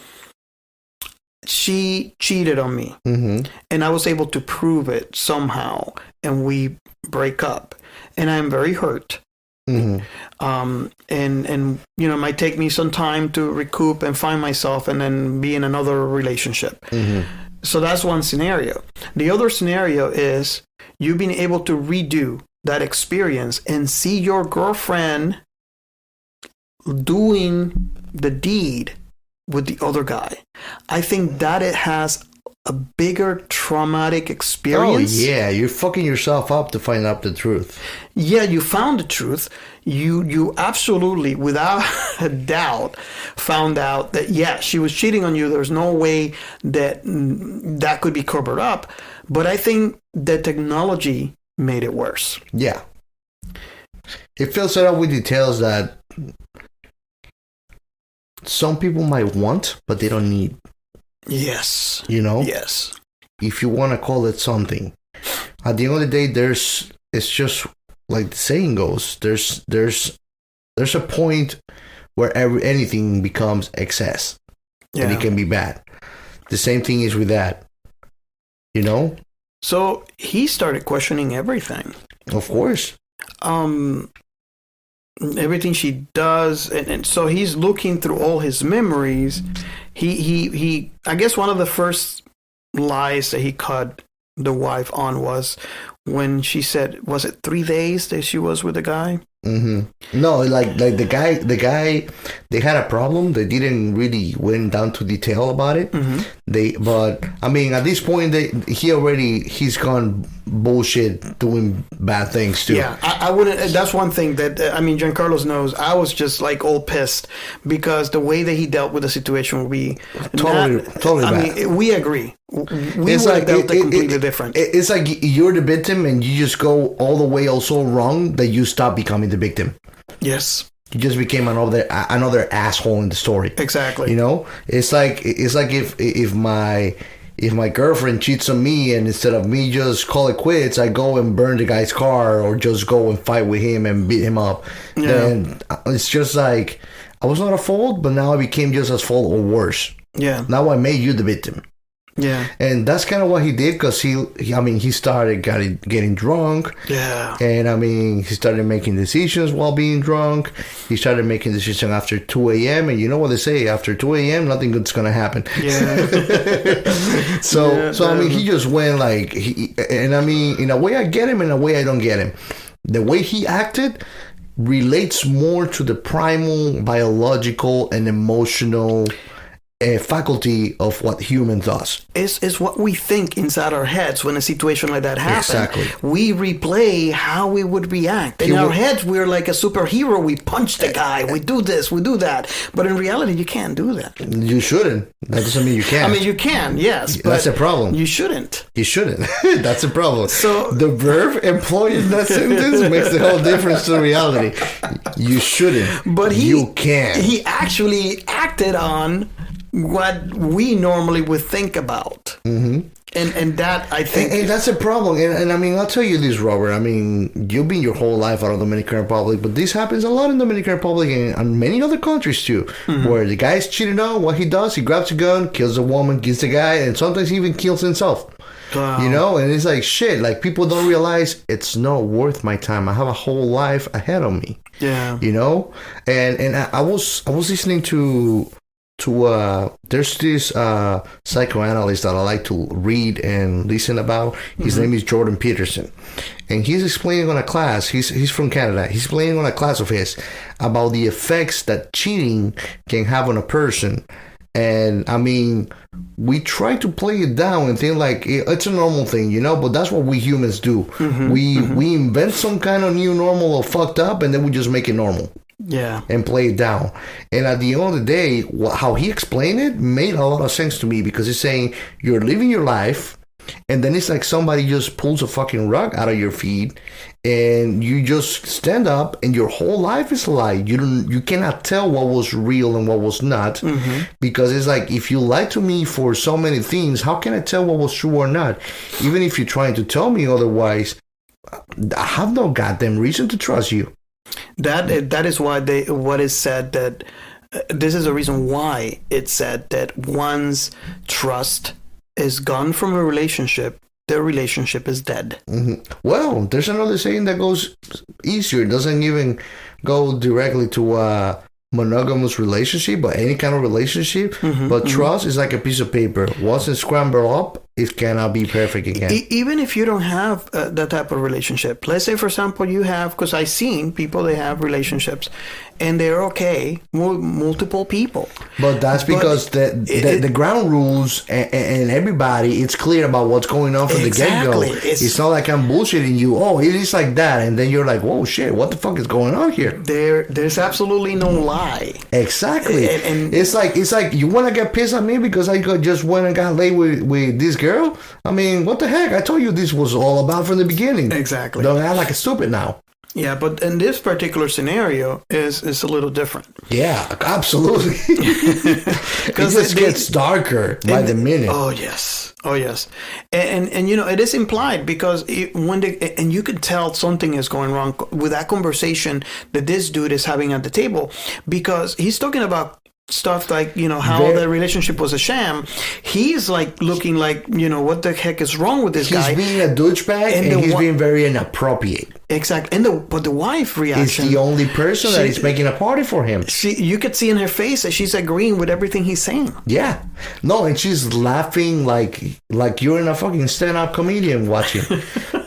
she cheated on me. And I was able to prove it somehow. And we break up. And I'm very hurt. And it might take me some time to recoup and find myself and then be in another relationship. So that's one scenario. The other scenario is you being able to redo that experience and see your girlfriend doing the deed with the other guy. I think that it has a bigger traumatic experience. Oh, yeah. You're fucking yourself up to find out the truth. Yeah, you found the truth. You absolutely, without a doubt, found out that, yeah, she was cheating on you. There's no way that could be covered up. But I think the technology made it worse. Yeah. It fills it up with details that some people might want, but they don't need. Yes. Yes. If you want to call it something. At the end of the day, it's just like the saying goes, there's a point where anything becomes excess. And it can be bad. The same thing is with that. So he started questioning everything. Of course. Everything she does, and so he's looking through all his memories. He I guess one of the first lies that he caught the wife on was when she said, was it 3 days that she was with the guy? No, like the guy, they had a problem. They didn't really went down to detail about it. But I mean, at this point, he's gone bullshit doing bad things too. Yeah, I wouldn't. That's one thing that Giancarlo knows. I was just like all pissed because the way that he dealt with the situation would be totally bad. We agree. We would have dealt it completely different. It's like you're the victim and you just go all the way also wrong that you stop becoming the victim. Yes. You just became another asshole in the story. Exactly. It's like if my girlfriend cheats on me and instead of me just call it quits, I go and burn the guy's car or just go and fight with him and beat him up. Yeah. Then it's just like I was not at fault, but now I became just as fault or worse. Yeah. Now I made you the victim. Yeah. And that's kind of what he did because he started getting drunk. Yeah. And he started making decisions while being drunk. He started making decisions after 2 a.m. And you know what they say, after 2 a.m., nothing good's going to happen. Yeah. So he just went in a way I get him, in a way I don't get him. The way he acted relates more to the primal, biological, and emotional faculty of what human does. It's what we think inside our heads when a situation like that happens. Exactly. We replay how we would react. In our heads, we're like a superhero. We punch the guy. We do this. We do that. But in reality, you can't do that. You shouldn't. That doesn't mean you can. You can, yes. But that's a problem. You shouldn't. You shouldn't. That's a problem. So the verb employed in that sentence makes the whole difference to reality. You shouldn't. But you can. He actually acted on what we normally would think about. And that, I think... And that's a problem. And I'll tell you this, Robert. You've been your whole life out of Dominican Republic, but this happens a lot in Dominican Republic and many other countries too, where the guy's cheating on what he does. He grabs a gun, kills a woman, kills the guy, and sometimes he even kills himself. Wow. You know, and it's like shit. Like people don't realize it's not worth my time. I have a whole life ahead of me. Yeah. You know, and I was listening to there's this psychoanalyst that I like to read and listen about. His name is Jordan Peterson, and he's explaining on a class. He's from Canada. He's explaining on a class of his about the effects that cheating can have on a person. And I mean, we try to play it down and think like it's a normal thing, you know, but that's what we humans do. We invent some kind of new normal or fucked up, and then we just make it normal. Yeah. And play it down. And at the end of the day, how he explained it made a lot of sense to me, because he's saying you're living your life, and then it's like somebody just pulls a fucking rug out of your feet, and you just stand up, and your whole life is a lie. You cannot tell what was real and what was not, because it's like, if you lied to me for so many things, how can I tell what was true or not? Even if you're trying to tell me otherwise, I have no goddamn reason to trust you. That is why what is said that this is the reason why it's said that once trust is gone from a relationship, the relationship is dead. Well, there's another saying that goes easier. It doesn't even go directly to a monogamous relationship, but any kind of relationship. But trust is like a piece of paper. Once it's scrambled up, it cannot be perfect again. Even if you don't have that type of relationship. Let's say, for example, you have, because I've seen people, they have relationships and they're okay with multiple people. But that's because the ground rules and everybody, it's clear about what's going on from the get-go. It's not like I'm bullshitting you. Oh, it is like that. And then you're like, whoa, shit, what the fuck is going on here? There's absolutely no lie. Exactly. And it's like you want to get pissed at me because I just went and got laid with this girl? I mean, what the heck? I told you this was all about from the beginning. Exactly. Don't act like a stupid now. Yeah, but in this particular scenario is a little different. Yeah, absolutely. It just gets darker by the minute. Oh yes, and you know, it is implied because and you can tell something is going wrong with that conversation that this dude is having at the table, because he's talking about stuff like, you know, how the relationship was a sham. He's like looking like, you know, what the heck is wrong with this guy? He's being a douchebag, and he's being very inappropriate. Exactly. But the wife reaction is the only person that is making a party for him. You could see in her face that she's agreeing with everything he's saying. Yeah. No, and she's laughing like you're in a fucking stand-up comedian watching.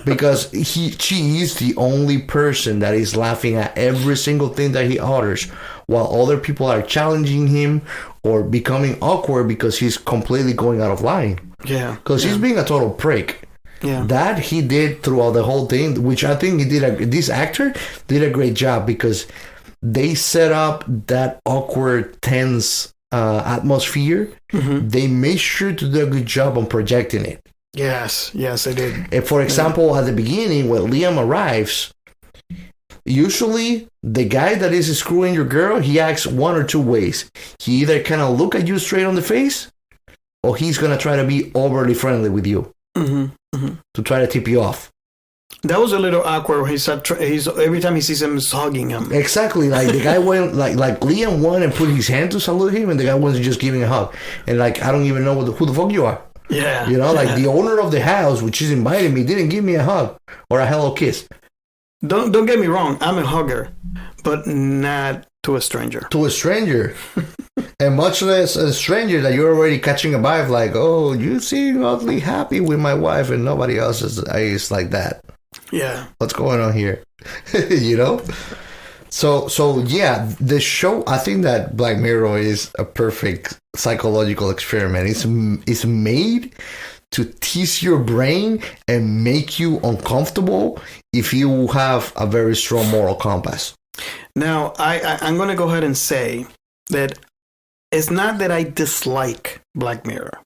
Because she is the only person that is laughing at every single thing that he utters, while other people are challenging him or becoming awkward because he's completely going out of line. Yeah. Because he's being a total prick. Yeah. That he did throughout the whole thing, which I think this actor did a great job, because they set up that awkward, tense atmosphere. They made sure to do a good job on projecting it. Yes, they did. And for example, at the beginning, when Liam arrives, usually the guy that is screwing your girl, he acts one or two ways. He either kind of look at you straight on the face, or he's going to try to be overly friendly with you to try to tip you off. That was a little awkward. He's every time he sees him, he's hugging him. Exactly. Like the guy went, like Liam went and put his hand to salute him, and the guy was just giving a hug. And like, I don't even know who the fuck you are. Yeah. You know, like the owner of the house, which is inviting me, didn't give me a hug or a hello kiss. Don't get me wrong. I'm a hugger, but not to a stranger. To a stranger. And much less a stranger that you're already catching a vibe like, oh, you seem oddly happy with my wife and nobody else is like that. Yeah. What's going on here? You know? So yeah, the show, I think that Black Mirror is a perfect psychological experiment. It's made to tease your brain and make you uncomfortable if you have a very strong moral compass. Now, I'm going to go ahead and say that it's not that I dislike Black Mirror.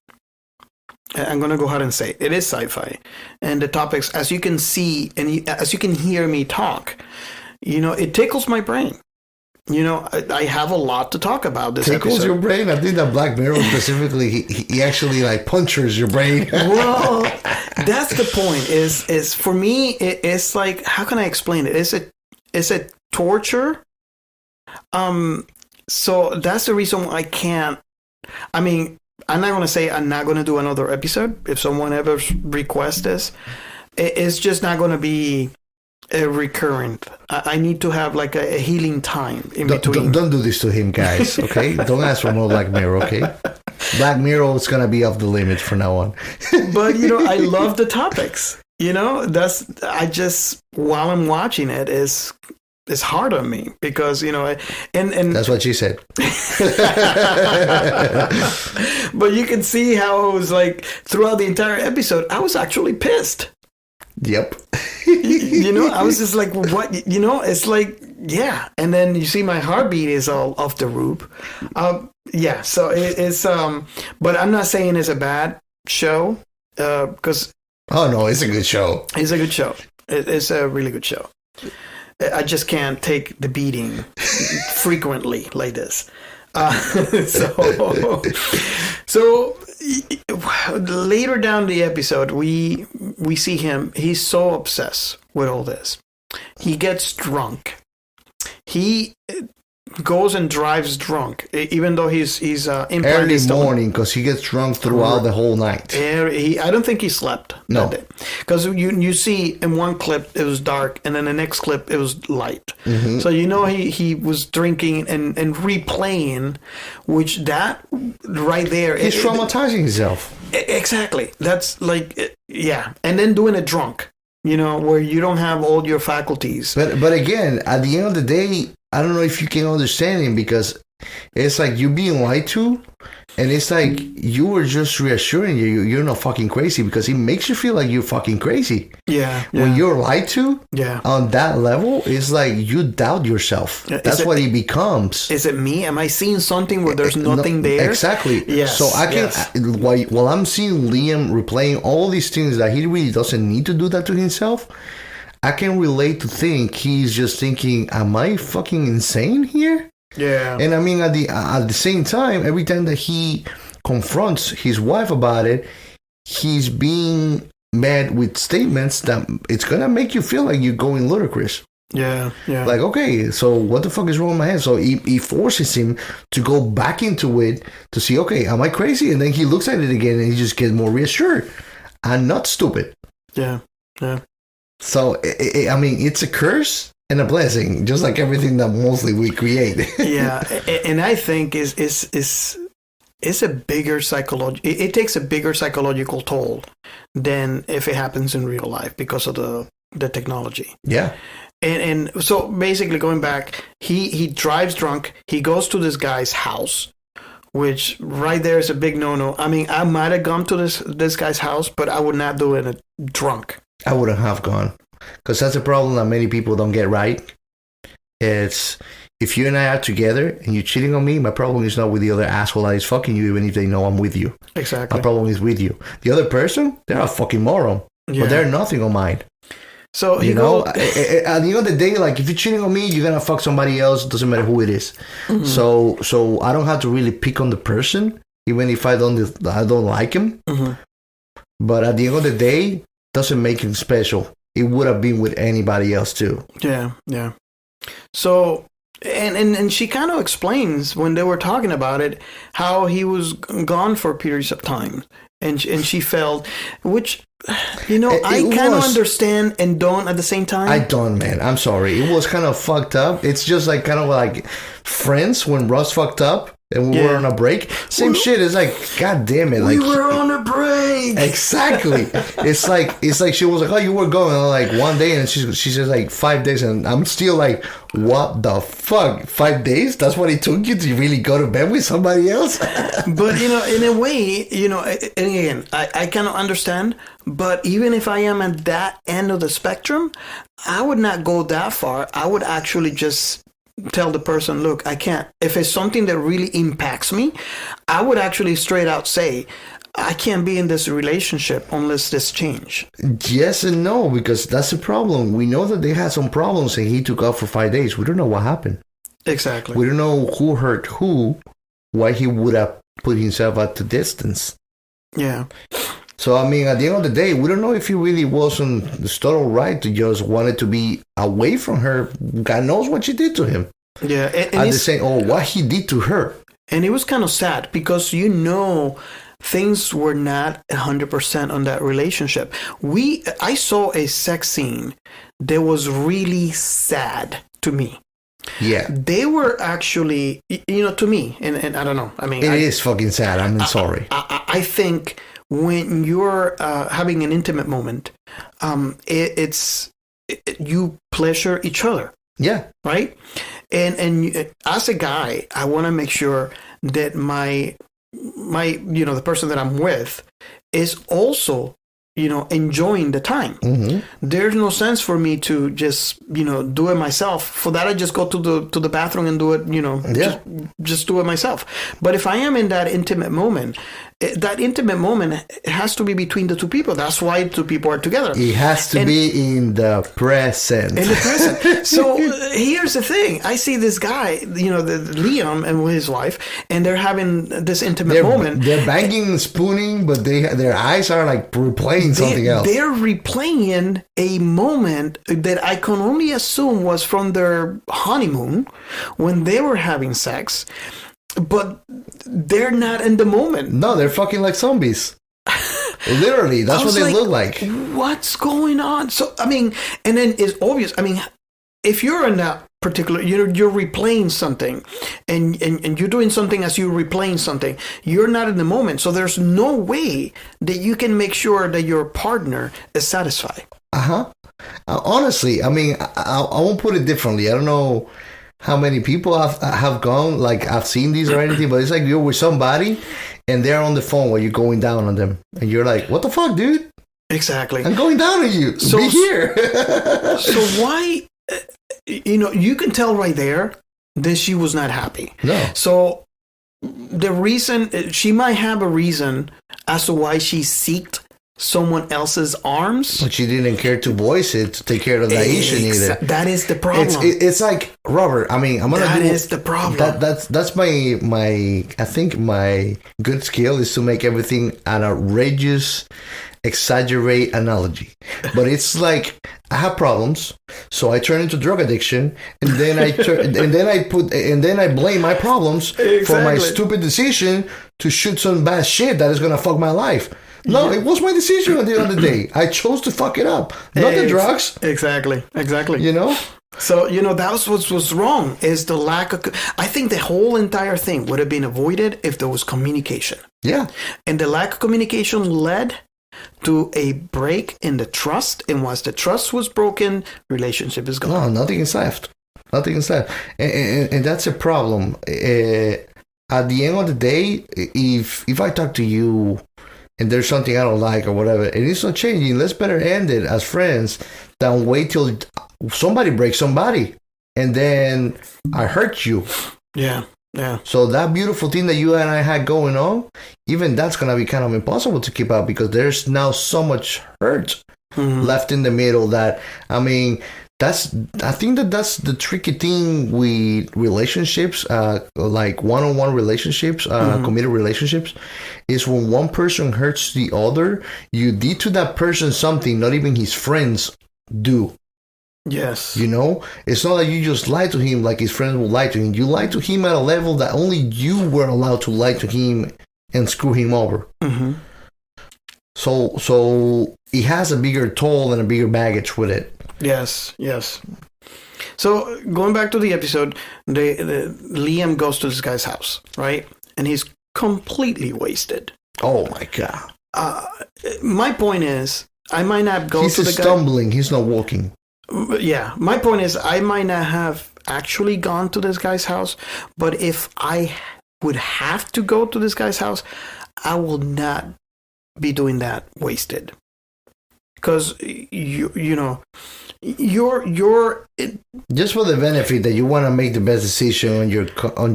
I'm going to go ahead and say it is sci-fi. And the topics, as you can see and as you can hear me talk, you know, it tickles my brain. You know, I have a lot to talk about this tickles episode. Your brain? I think that Black Mirror specifically, he actually like punctures your brain. Well, that's the point. Is for me, it's like, how can I explain it? It's a torture. So that's the reason why I can't. I mean, I'm not going to say I'm not going to do another episode. If someone ever requests this, it's just not going to be a recurrent. I need to have like a healing time in between. Don't do this to him, guys, okay? Don't ask for more Black Mirror, okay? Black Mirror is going to be off the limits from now on. But, I love the topics. While I'm watching it, it's hard on me because, and that's what she said. But you can see how it was like throughout the entire episode, I was actually pissed. Yep. I was just like, what? It's like, yeah. And then you see my heartbeat is all off the roof. Yeah. So it's, but I'm not saying it's a bad show because. Oh, no, it's a good show. It's a good show. It's a really good show. I just can't take the beating frequently like this. So later down the episode, we see him. He's so obsessed with all this. He gets drunk. He goes and drives drunk, even though he's early morning because he gets drunk throughout the whole night. I don't think he slept. No, because you see in one clip it was dark, and then the next clip it was light. Mm-hmm. So he was drinking and replaying, which that right there he's traumatizing himself. Exactly. That's like yeah, and then doing it drunk. Where you don't have all your faculties. But again, at the end of the day, I don't know if you can understand him because it's like you being lied to, and it's like you were just reassuring you're not fucking crazy because it makes you feel like you're fucking crazy. Yeah. When you're lied to, yeah, on that level, it's like you doubt yourself. That's what it becomes. Is it me? Am I seeing something where there's nothing there? Exactly. Yes. So I can while I'm seeing Liam replaying all these things that he really doesn't need to do that to himself. I can relate to think he's just thinking, am I fucking insane here? Yeah. And I mean, at the same time, every time that he confronts his wife about it, he's being met with statements that it's going to make you feel like you're going ludicrous. Yeah, yeah. Like, okay, so what the fuck is wrong with my head? So he forces him to go back into it to see, okay, am I crazy? And then he looks at it again and he just gets more reassured. I'm not stupid. Yeah, yeah. So, I mean, it's a curse and a blessing, just like everything that mostly we create. Yeah, and I think it's a bigger it takes a bigger psychological toll than if it happens in real life because of the technology. Yeah. And so basically going back, he drives drunk, he goes to this guy's house, which right there is a big no-no. I mean, I might have gone to this guy's house, but I would not do it drunk. I wouldn't have gone. Because that's a problem that many people don't get right. It's, if you and I are together and you're cheating on me, my problem is not with the other asshole that is fucking you, even if they know I'm with you. Exactly. My problem is with you. The other person, they're a fucking moron. Yeah. But they're nothing on mine. So, at the end of the day, like, if you're cheating on me, you're going to fuck somebody else. It doesn't matter who it is. Mm-hmm. So I don't have to really pick on the person, even if I don't like him. Mm-hmm. But at the end of the day, doesn't make him special. It would have been with anybody else too. Yeah, yeah. So, and she kind of explains when they were talking about it how he was gone for periods of time, and she felt, which I kind of understand and don't at the same time. I don't, man. I'm sorry. It was kind of fucked up. It's just like kind of like Friends when Ross fucked up. And we were on a break. Same shit. It's like, God damn it! Like, we were on a break. Exactly. It's like she was like, oh, you were going on like one day, and she says like 5 days, and I'm still like, what the fuck? 5 days? That's what it took you to really go to bed with somebody else? But in a way, and again, I cannot understand. But even if I am at that end of the spectrum, I would not go that far. I would actually just tell the person, look, I can't. If it's something that really impacts me, I would actually straight out say, I can't be in this relationship unless this change. Yes and no, because that's the problem. We know that they had some problems and he took off for 5 days. We don't know what happened. Exactly. We don't know who hurt who, why he would have put himself at the distance. Yeah. So, I mean, at the end of the day, we don't know if he really wasn't the total right to just wanted to be away from her. God knows what she did to him. Yeah. And at the same, what he did to her. And it was kind of sad because, things were not 100% on that relationship. I saw a sex scene that was really sad to me. Yeah. They were actually, to me, and I don't know. I mean, it is fucking sad. I'm sorry. I think when you're having an intimate moment, you pleasure each other. Yeah. Right. And as a guy, I want to make sure that my the person that I'm with is also enjoying the time. Mm-hmm. There's no sense for me to just do it myself. For that, I just go to the bathroom and do it. Just do it myself. But if I am in that intimate moment, has to be between the two people. That's why two people are together. It has to be in the present. In the present. So here's the thing: I see this guy, the Liam and his wife, and they're having this intimate moment. They're banging, spooning, but their eyes are like replaying something else. They're replaying a moment that I can only assume was from their honeymoon when they were having sex. But they're not in the moment. No, they're fucking like zombies. Literally, that's what they look like. What's going on? So, I mean, and then it's obvious. I mean, if you're in that particular, you're replaying something and you're doing something as you're replaying something, you're not in the moment. So there's no way that you can make sure that your partner is satisfied. Honestly, I mean, I won't put it differently. I don't know how many people have gone, like I've seen these or anything, but it's like you're with somebody and they're on the phone while you're going down on them. And you're like, what the fuck, dude? Exactly. I'm going down on you. So, be here. So why, you can tell right there that she was not happy. No. So the reason, she might have a reason as to why she seeked someone else's arms, but she didn't care to voice it to take care of that issue either. That is the problem. It's like, Robert, I mean, I'm gonna that is the problem. That's my I think my good skill is to make everything an outrageous, exaggerate analogy. But it's like I have problems, so I turn into drug addiction, and then I blame my problems for my stupid decision to shoot some bad shit that is gonna fuck my life. No, it was my decision at the end of the day. I chose to fuck it up, not the drugs. Exactly. So, that's what was wrong, is the lack of... I think the whole entire thing would have been avoided if there was communication. Yeah. And the lack of communication led to a break in the trust. And once the trust was broken, relationship is gone. No, nothing is left. And that's a problem. At the end of the day, if I talk to you and there's something I don't like or whatever, and it's not changing, let's better end it as friends than wait till somebody breaks somebody and then I hurt you. Yeah. So that beautiful thing that you and I had going on, even that's going to be kind of impossible to keep up because there's now so much hurt left in the middle that, I mean, I think that's the tricky thing with relationships, like one-on-one relationships, committed relationships, is when one person hurts the other, you did to that person something not even his friends do. Yes. It's not that you just lie to him like his friends will lie to him. You lie to him at a level that only you were allowed to lie to him and screw him over. Mm-hmm. So it has a bigger toll and a bigger baggage with it. Yes. So going back to the episode, Liam goes to this guy's house, right? And he's completely wasted. Oh my God. My point is, I might not go to the guy. He's stumbling. He's not walking. Yeah. My point is, I might not have actually gone to this guy's house, but if I would have to go to this guy's house, I will not be doing that wasted. Because you're just for the benefit that you want to make the best decision on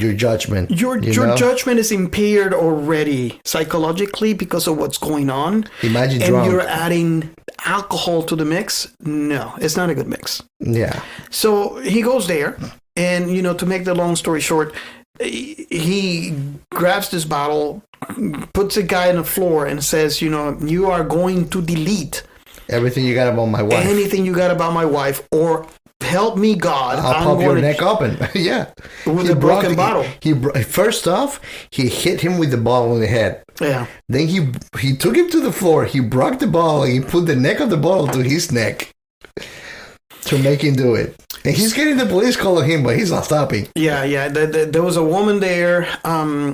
your judgment. Your judgment is impaired already psychologically because of what's going on. Imagine and drunk. You're adding alcohol to the mix. No, it's not a good mix. Yeah. So he goes there, and to make the long story short, he grabs this bottle, puts a guy on the floor, and says, you are going to delete everything you got about my wife. Anything you got about my wife, or help me, God. I'll pop your neck open. Yeah. With a broken bottle. First off, he hit him with the bottle in the head. Yeah. Then he took him to the floor. He broke the bottle and he put the neck of the bottle to his neck to make him do it. And he's getting the police calling him, but he's not stopping. Yeah. There was a woman there,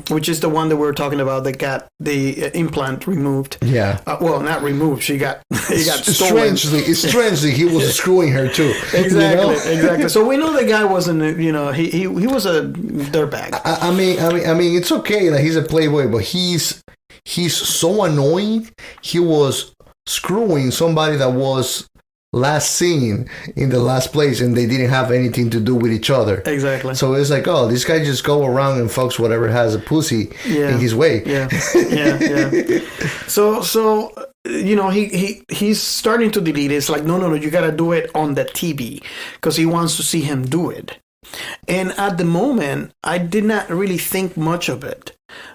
which is the one that we were talking about that got the implant removed. Yeah. Well, not removed. He got stolen. Strangely, he was screwing her too. Exactly. So we know the guy wasn't. He was a dirtbag. I mean, it's okay that he's a playboy, but he's so annoying. He was screwing somebody that was last seen in the last place, and they didn't have anything to do with each other. Exactly. So it's like, oh, this guy just go around and fucks whatever has a pussy in his way. Yeah. So he's starting to delete it. It's like, no, you got to do it on the TV because he wants to see him do it. And at the moment, I did not really think much of it.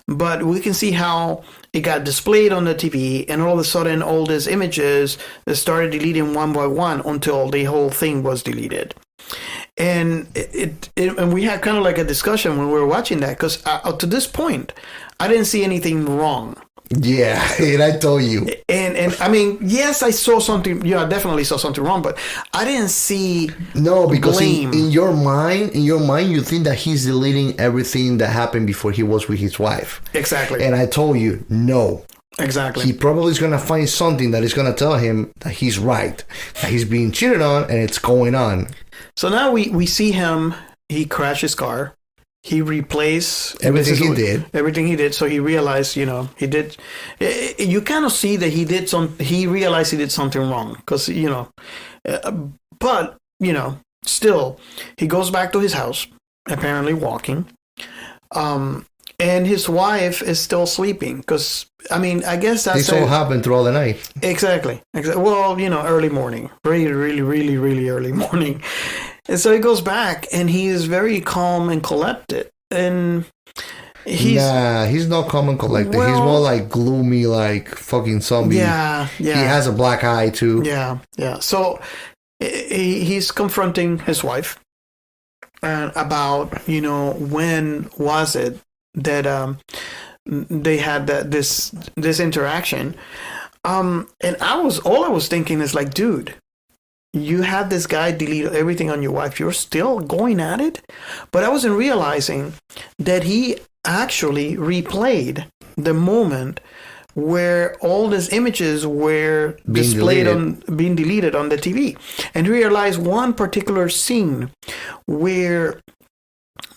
But we can see how it got displayed on the TV, and all of a sudden, all these images started deleting one by one until the whole thing was deleted. And and we had kind of like a discussion when we were watching that, because to this point, I didn't see anything wrong. Yeah, and I told you. And I mean, yes, I saw something. Yeah, I definitely saw something wrong, but I didn't see because blame. In your mind, you think that he's deleting everything that happened before he was with his wife. Exactly. And I told you, no. Exactly. He probably is going to find something that is going to tell him that he's right, that he's being cheated on, and it's going on. So now we see him. He crashed his car. He replaced everything he did. So he realized, he did. You kind of see that he realized he did something wrong because, but, still, he goes back to his house, apparently walking. And his wife is still sleeping because, I guess that's... This all happened throughout the night. Exactly. Well, early morning. Really, really, really, really early morning. And so he goes back, and he is very calm and collected. And he's not calm and collected. Well, he's more like gloomy, like fucking zombie. Yeah. He has a black eye, too. Yeah. So he's confronting his wife about, when was it that they had this interaction. And all I was thinking is like, dude, you had this guy delete everything on your wife. You're still going at it? But I wasn't realizing that he actually replayed the moment where all these images were being deleted on the TV. And realized one particular scene where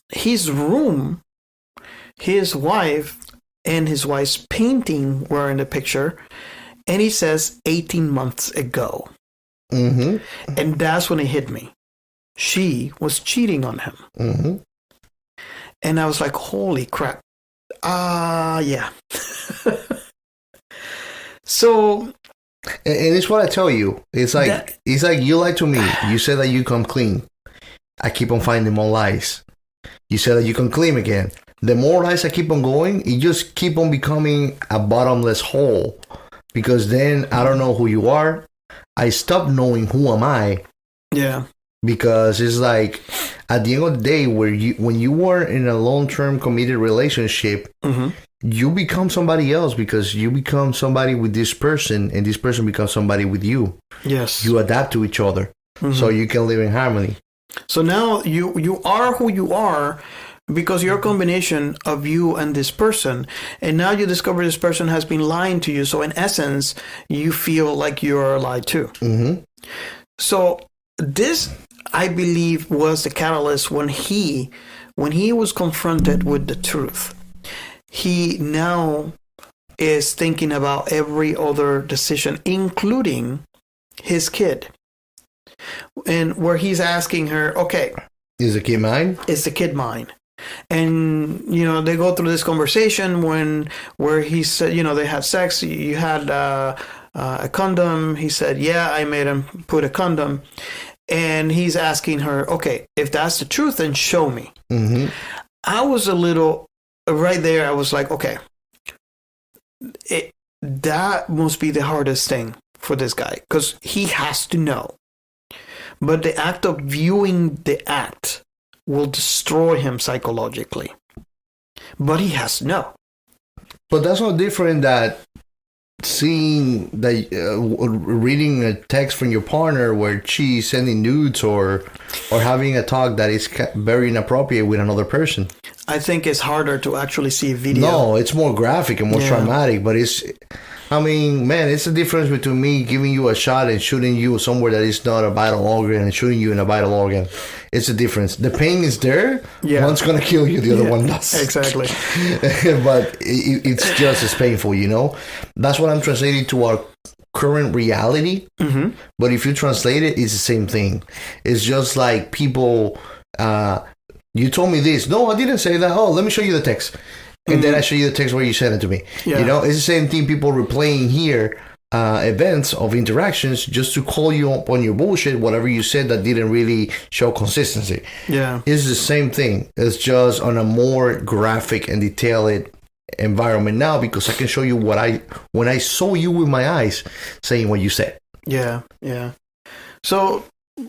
his room, his wife, and his wife's painting were in the picture. And he says 18 months ago. Mm-hmm. And that's when it hit me. She was cheating on him. Mm-hmm. And I was like, holy crap. Yeah. So... And it's what I tell you. It's like you lied to me. You said that you come clean. I keep on finding more lies. You said that you come clean again. The more lies I keep on going, you just keep on becoming a bottomless hole. Because then I don't know who you are. I stopped knowing who am I. Yeah. Because it's like at the end of the day, when you were in a long-term committed relationship, mm-hmm. you become somebody else because you become somebody with this person, and this person becomes somebody with you. Yes. You adapt to each other, mm-hmm. so you can live in harmony. So now you are who you are because you're a combination of you and this person. And now you discover this person has been lying to you. So in essence, you feel like you're lied to. Mm-hmm. So this, I believe, was the catalyst when he was confronted with the truth. He now is thinking about every other decision, including his kid. And where he's asking her, okay, is the kid mine? Is the kid mine? And, they go through this conversation where he said, they had sex. You had a condom. He said, yeah, I made him put a condom. And he's asking her, okay, if that's the truth, then show me. Mm-hmm. I was a little, right there, I was like, okay, that must be the hardest thing for this guy because he has to know. but the act of viewing the act will destroy him psychologically. But he has to know. But that's no different that seeing that reading a text from your partner where she's sending nudes or having a talk that is very inappropriate with another person. I think it's harder to actually see a video. No, it's more graphic and more traumatic, but it's the difference between me giving you a shot and shooting you somewhere that is not a vital organ and shooting you in a vital organ. It's a difference. The pain is there. Yeah. One's going to kill you, the other one does. Exactly. But it's just as painful, you know? That's what I'm translating to our current reality. Mm-hmm. But if you translate it, it's the same thing. It's just like people, you told me this. No, I didn't say that. Oh, let me show you the text. And then I show you the text where you sent it to me. Yeah. You know, it's the same thing people replaying here. Events of interactions just to call you up on your bullshit, whatever you said that didn't really show consistency. Yeah. It's the same thing. It's just on a more graphic and detailed environment now because I can show you when I saw you with my eyes saying what you said. Yeah, yeah. So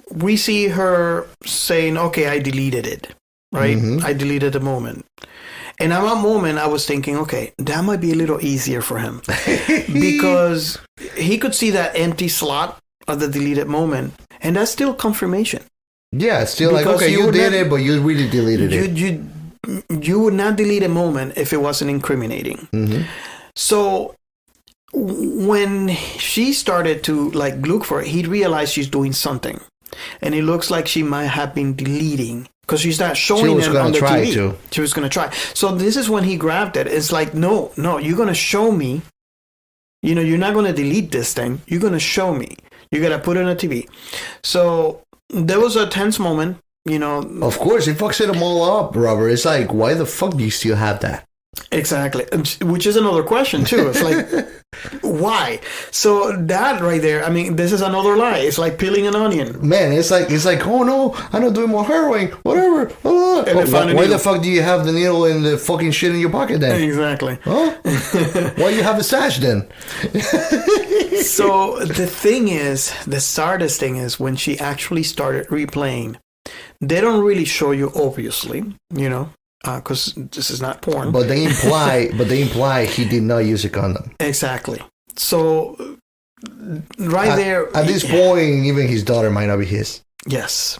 we see her saying, okay, I deleted it, right? Mm-hmm. I deleted the moment. And at that moment, I was thinking, okay, that might be a little easier for him because he could see that empty slot of the deleted moment, and that's still confirmation. Yeah, it's still because like, okay, you did it, but you really deleted it. You would not delete a moment if it wasn't incriminating. Mm-hmm. So when she started to like look for it, he realized she's doing something, and it looks like she might have been deleting. Because she's not showing it on the TV. She was going to try. So this is when he grabbed it. It's like, no, you're going to show me. You know, you're not going to delete this thing. You're going to show me. You got to put it on the TV. So there was a tense moment, you know. Of course, it fucks them all up, Robert. It's like, why the fuck do you still have that? Exactly. Which is another question, too. It's like, why? So that right there, I mean, this is another lie. It's like peeling an onion. Man, it's like, oh no, I'm not doing more heroin, whatever. Why the fuck do you have the needle and the fucking shit in your pocket then? Exactly. Huh? Why you have a stash then? So the thing is, the saddest thing is when she actually started replaying, they don't really show you, obviously, you know. Because this is not porn. But they imply he did not use a condom. Exactly. So there. At this point, even his daughter might not be his. Yes.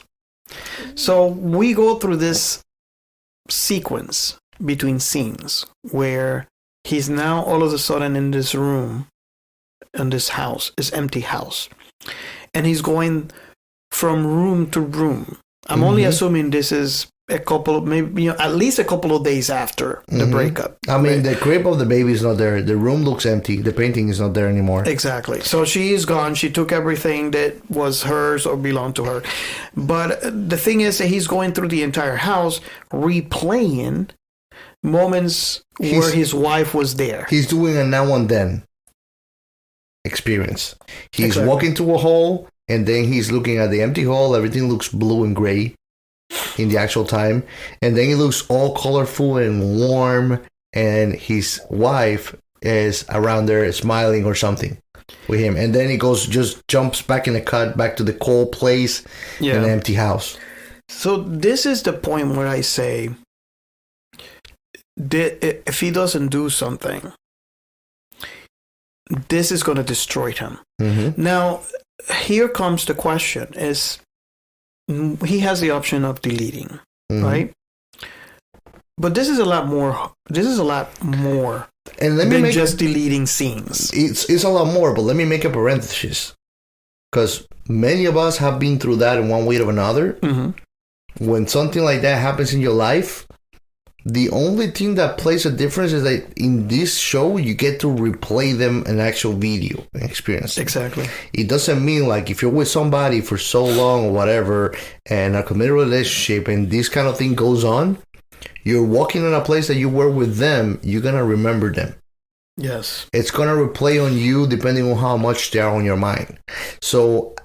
So we go through this sequence between scenes where he's now all of a sudden in this room, in this house, this empty house. And he's going from room to room. I'm only assuming this is a couple of, maybe, you know, at least a couple of days after the breakup. I mean, the crib of the baby is not there. The room looks empty. The painting is not there anymore. Exactly. So she is gone. She took everything that was hers or belonged to her. But the thing is that he's going through the entire house, replaying moments where his wife was there. He's doing a now and then experience. He's walking to a hole, and then he's looking at the empty hole. Everything looks blue and gray in the actual time, and then it looks all colorful and warm, and his wife is around there smiling or something with him, and then he just jumps back in the cut back to the cold place in an empty house. So this is the point where I say that if he doesn't do something, this is going to destroy him. Now here comes the question: is he has the option of deleting, right? But this is a lot more. This is a lot more than just deleting scenes. It's a lot more, but let me make a parenthesis, because many of us have been through that in one way or another. When something like that happens in your life, the only thing that plays a difference is that in this show, you get to replay them an actual video experience. Exactly. It doesn't mean like if you're with somebody for so long or whatever and a committed relationship and this kind of thing goes on, you're walking in a place that you were with them, you're going to remember them. Yes. It's going to replay on you depending on how much they are on your mind. So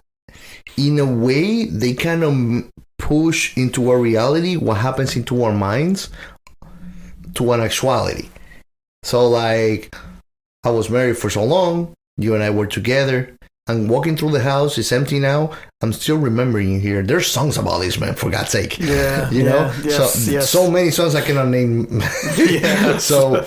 in a way, they kind of push into our reality what happens into our minds to an actuality. So like, I was married for so long, you and I were together, I'm walking through the house. It's empty now. I'm still remembering here. There's songs about this, man. For God's sake, Yeah, you know. yes. So many songs I cannot name. Yes. So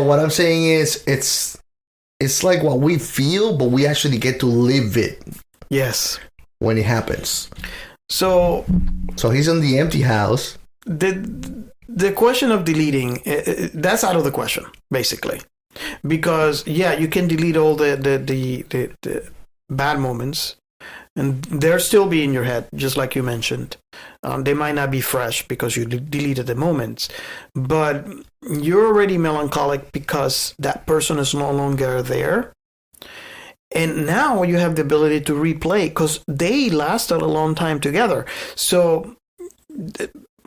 what I'm saying is, it's like what we feel, but we actually get to live it. Yes. When it happens. So he's in the empty house. The question of deleting, that's out of the question, basically. Because, yeah, you can delete all the bad moments, and they'll still be in your head, just like you mentioned. They might not be fresh because you deleted the moments, but you're already melancholic because that person is no longer there. And now you have the ability to replay because they lasted a long time together. So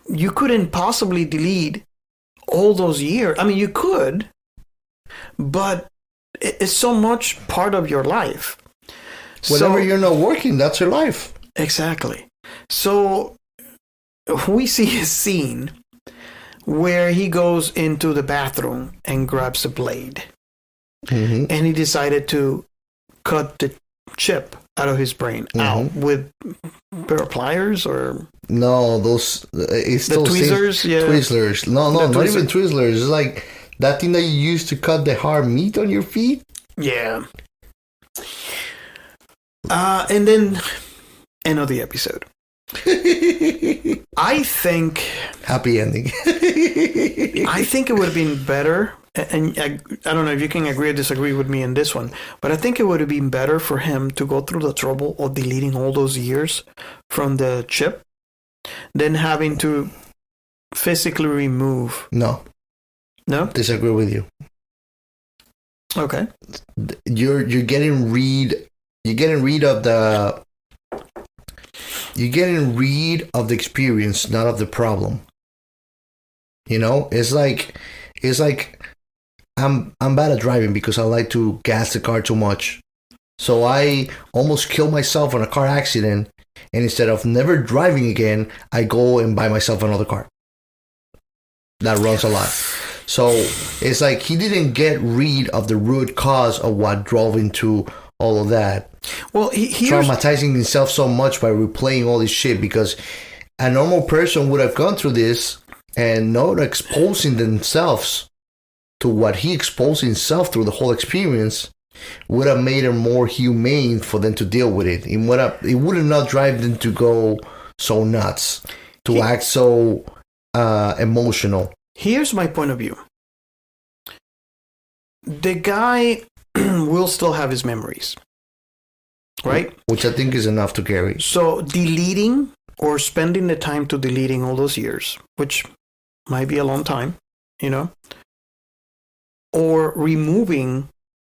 you couldn't possibly delete all those years. I mean, you could, but it's so much part of your life. Whenever you're not working, that's your life. Exactly. So we see a scene where he goes into the bathroom and grabs a blade. Mm-hmm. And he decided to cut the chip out of his brain out with pair of pliers or... No, those... It's the tweezers? Yeah. Twizzlers. No, not even Twizzlers. It's like that thing that you use to cut the hard meat on your feet. Yeah. And then end of the episode. I think... Happy ending. I think it would have been better, and I don't know if you can agree or disagree with me in this one, but I think it would have been better for him to go through the trouble of deleting all those years from the chip than having to physically remove. No? Disagree with you. Okay. You're getting rid of the... You're getting rid of the experience, not of the problem. You know, it's like I'm bad at driving because I like to gas the car too much. So I almost killed myself in a car accident, and instead of never driving again, I go and buy myself another car that runs a lot. So it's like he didn't get rid of the root cause of what drove into all of that. Well, traumatizing himself so much by replaying all this shit, because a normal person would have gone through this and not exposing themselves to what he exposed himself through the whole experience would have made it more humane for them to deal with it. It would have not drive them to go so nuts, to act so emotional. Here's my point of view. The guy will still have his memories, right? Which I think is enough to carry. So deleting or spending the time to deleting all those years, which might be a long time, you know, or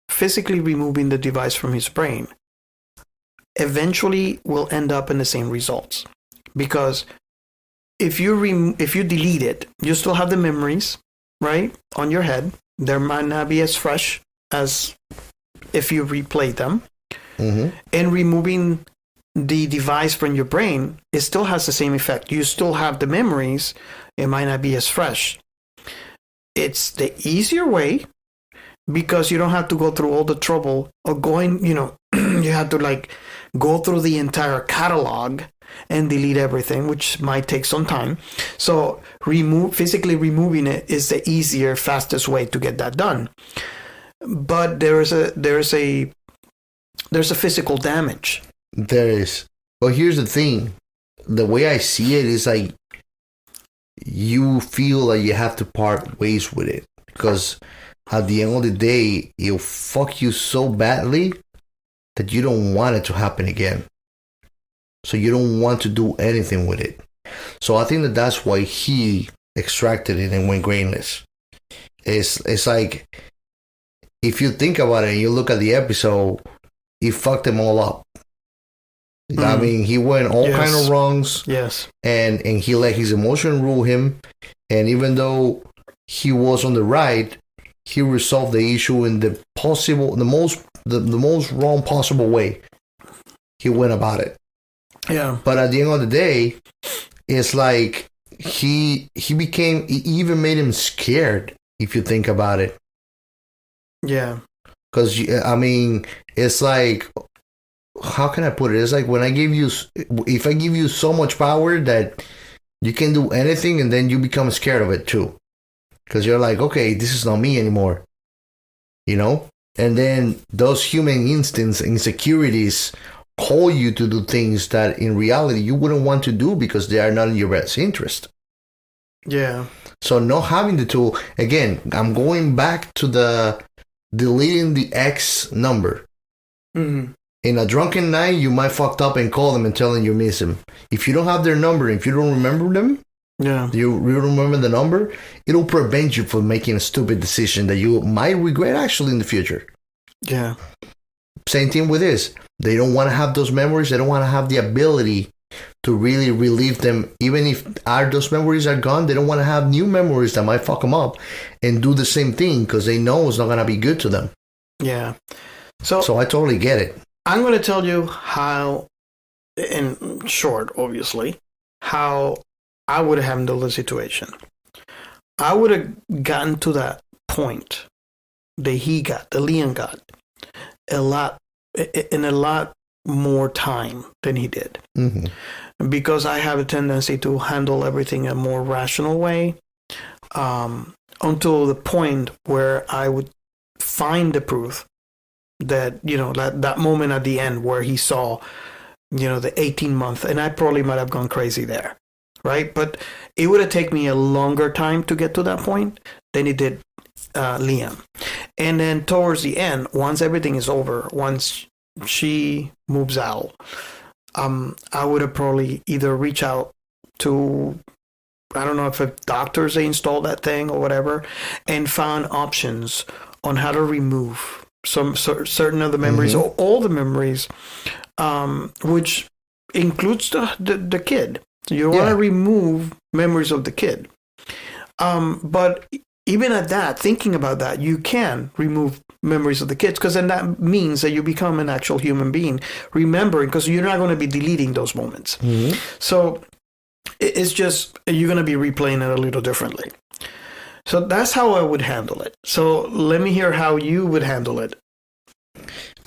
physically removing the device from his brain, eventually will end up in the same results. Because if you delete it, you still have the memories, right, on your head. They might not be as fresh as if you replay them. Mm-hmm. And removing the device from your brain, it still has the same effect. You still have the memories. It might not be as fresh. It's the easier way because you don't have to go through all the trouble of going, you know, you have to like go through the entire catalog and delete everything, which might take some time. So physically removing it is the easier, fastest way to get that done. But there's a physical damage. There is. But here's the thing. The way I see it is like you feel like you have to part ways with it. Because at the end of the day, it'll fuck you so badly that you don't want it to happen again. So you don't want to do anything with it. So I think that's why he extracted it and went grainless. It's like, if you think about it and you look at the episode, he fucked them all up. Mm. I mean, he went all kind of wrongs. Yes. And he let his emotion rule him. And even though he was on the right, he resolved the issue in the most wrong possible way. He went about it. Yeah. But at the end of the day, it's like he even made him scared, if you think about it. Yeah. Because, I mean, it's like how can I put it? It's like when if I give you so much power that you can do anything, and then you become scared of it too. Because you're like, okay, this is not me anymore. You know? And then those human instincts, insecurities, call you to do things that in reality you wouldn't want to do because they are not in your best interest. Yeah. So not having the tool, again, I'm going back to the deleting the X number. Mm-hmm. In a drunken night, you might fucked up and call them and tell them you miss them. If you don't have their number, if you don't remember them, you remember the number, it'll prevent you from making a stupid decision that you might regret actually in the future. Yeah. Same thing with this. They don't want to have those memories. They don't want to have the ability to really relive them. Even if those memories are gone, they don't want to have new memories that might fuck them up and do the same thing because they know it's not going to be good to them. Yeah. So I totally get it. I'm going to tell you how, in short, obviously, how I would have handled the situation. I would have gotten to that point that Leon got in a lot more time than he did. Mm-hmm. Because I have a tendency to handle everything in a more rational way, until the point where I would find the proof that, that moment at the end where he saw, the 18-month, and I probably might have gone crazy there, right? But it would have taken me a longer time to get to that point than it did Liam. And then towards the end, once everything is over, once she moves out, I would have probably either reach out to, I don't know if doctors, they installed that thing or whatever, and found options on how to remove some certain of the memories, or all the memories, which includes the kid. You want to remove memories of the kid. But even at that, thinking about that, you can remove memories of the kids, because then that means that you become an actual human being, remembering, because you're not going to be deleting those moments. Mm-hmm. So it's just, you're going to be replaying it a little differently. So that's how I would handle it. So let me hear how you would handle it.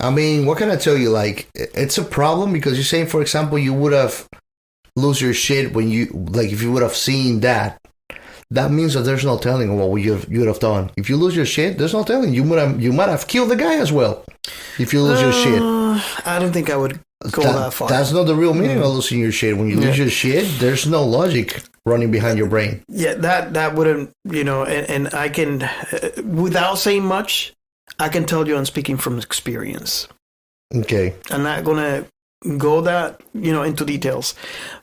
I mean, what can I tell you? Like, it's a problem because you're saying, for example, you would have lose your shit when you, like, if you would have seen that. That means that there's no telling what you would have done. If you lose your shit, there's no telling. You might have killed the guy as well. If you lose your shit. I don't think I would go that far. That's not the real meaning of losing your shit. When you lose your shit, there's no logic running behind your brain. Yeah, that wouldn't, and I can, without saying much, I can tell you I'm speaking from experience. Okay. I'm not going to go that, into details,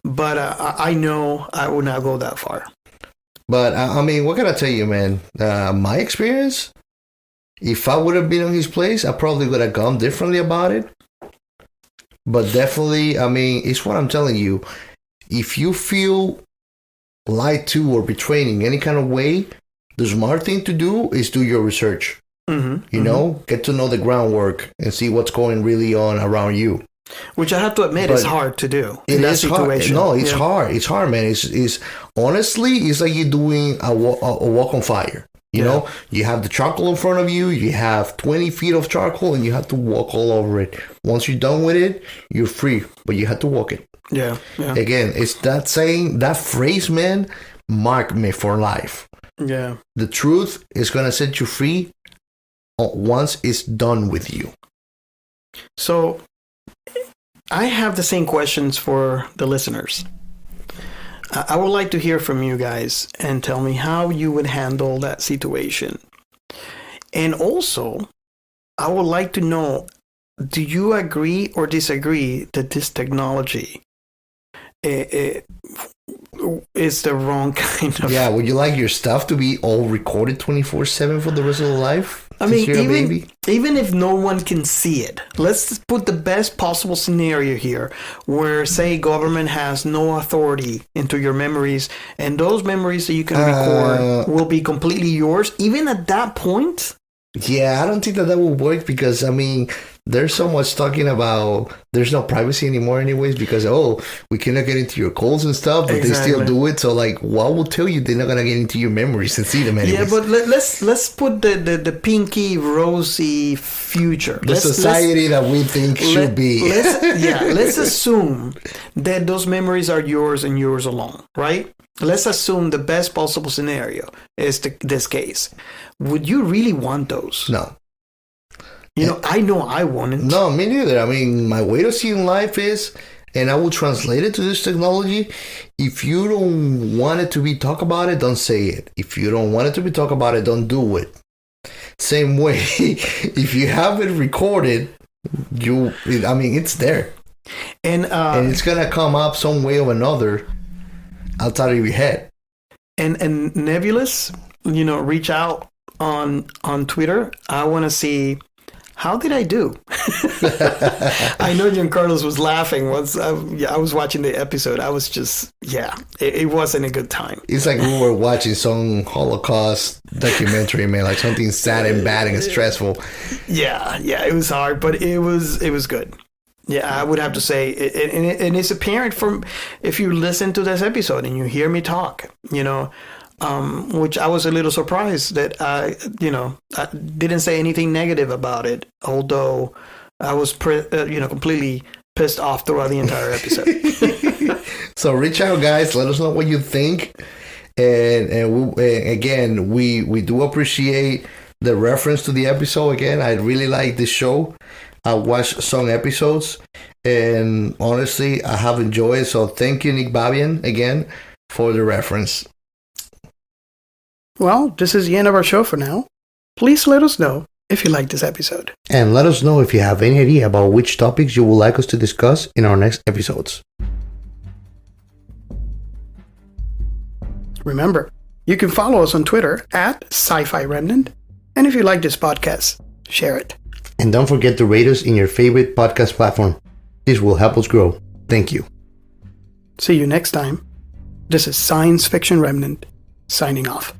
but I know I would not go that far. But, I mean, what can I tell you, man? My experience, if I would have been in his place, I probably would have gone differently about it. But definitely, I mean, it's what I'm telling you. If you feel lied to or betrayed in any kind of way, the smart thing to do is do your research. Mm-hmm. You know, get to know the groundwork and see what's going really on around you. Which I have to admit is hard to do in that situation. No, it's hard. It's hard, man. It's honestly, it's like you're doing a walk on fire. You know, you have the charcoal in front of you. You have 20 feet of charcoal, and you have to walk all over it. Once you're done with it, you're free, but you have to walk it. Yeah. Again, it's that saying, that phrase, man, marked me for life. Yeah. The truth is gonna set you free once it's done with you. So, I have the same questions for the listeners. I would like to hear from you guys and tell me how you would handle that situation. And also, I would like to know, do you agree or disagree that this technology is the wrong kind of... Yeah, would you like your stuff to be all recorded 24/7 for the rest of the life? I mean, even if no one can see it, let's put the best possible scenario here where, say, government has no authority into your memories, and those memories that you can record will be completely yours. Even at that point? Yeah, I don't think that will work because, I mean, there's so much talking about there's no privacy anymore anyways because we cannot get into your calls and stuff, but they still do it. So like, what will tell you they're not gonna get into your memories and see them anyways? Yeah, but let's put the pinky rosy future. The society that we think should be. Let's assume that those memories are yours and yours alone, right? Let's assume the best possible scenario is this case. Would you really want those? No. I know I wouldn't. No, me neither. I mean, my way of seeing life is, and I will translate it to this technology, if you don't want it to be talked about it, don't say it. If you don't want it to be talked about it, don't do it. Same way, if you have it recorded, it's there. And it's going to come up some way or another outside of your head. And Nebulous, reach out on Twitter. I want to see, how did I do? I know Giancarlos was laughing once I was watching the episode. I was just, it wasn't a good time. It's like we were watching some Holocaust documentary, man, like something sad and bad and stressful. Yeah, it was hard, but it was good. Yeah, I would have to say, and it's apparent from if you listen to this episode and you hear me talk, which I was a little surprised that I didn't say anything negative about it, although I was completely pissed off throughout the entire episode. So reach out, guys. Let us know what you think, and again, we do appreciate the reference to the episode. Again, I really like this show. I watched some episodes, and honestly, I have enjoyed it. So thank you, Nick Babian, again, for the reference. Well, this is the end of our show for now. Please let us know if you like this episode. And let us know if you have any idea about which topics you would like us to discuss in our next episodes. Remember, you can follow us on Twitter at Sci-Fi Remnant. And if you like this podcast, share it. And don't forget to rate us in your favorite podcast platform. This will help us grow. Thank you. See you next time. This is Science Fiction Remnant, signing off.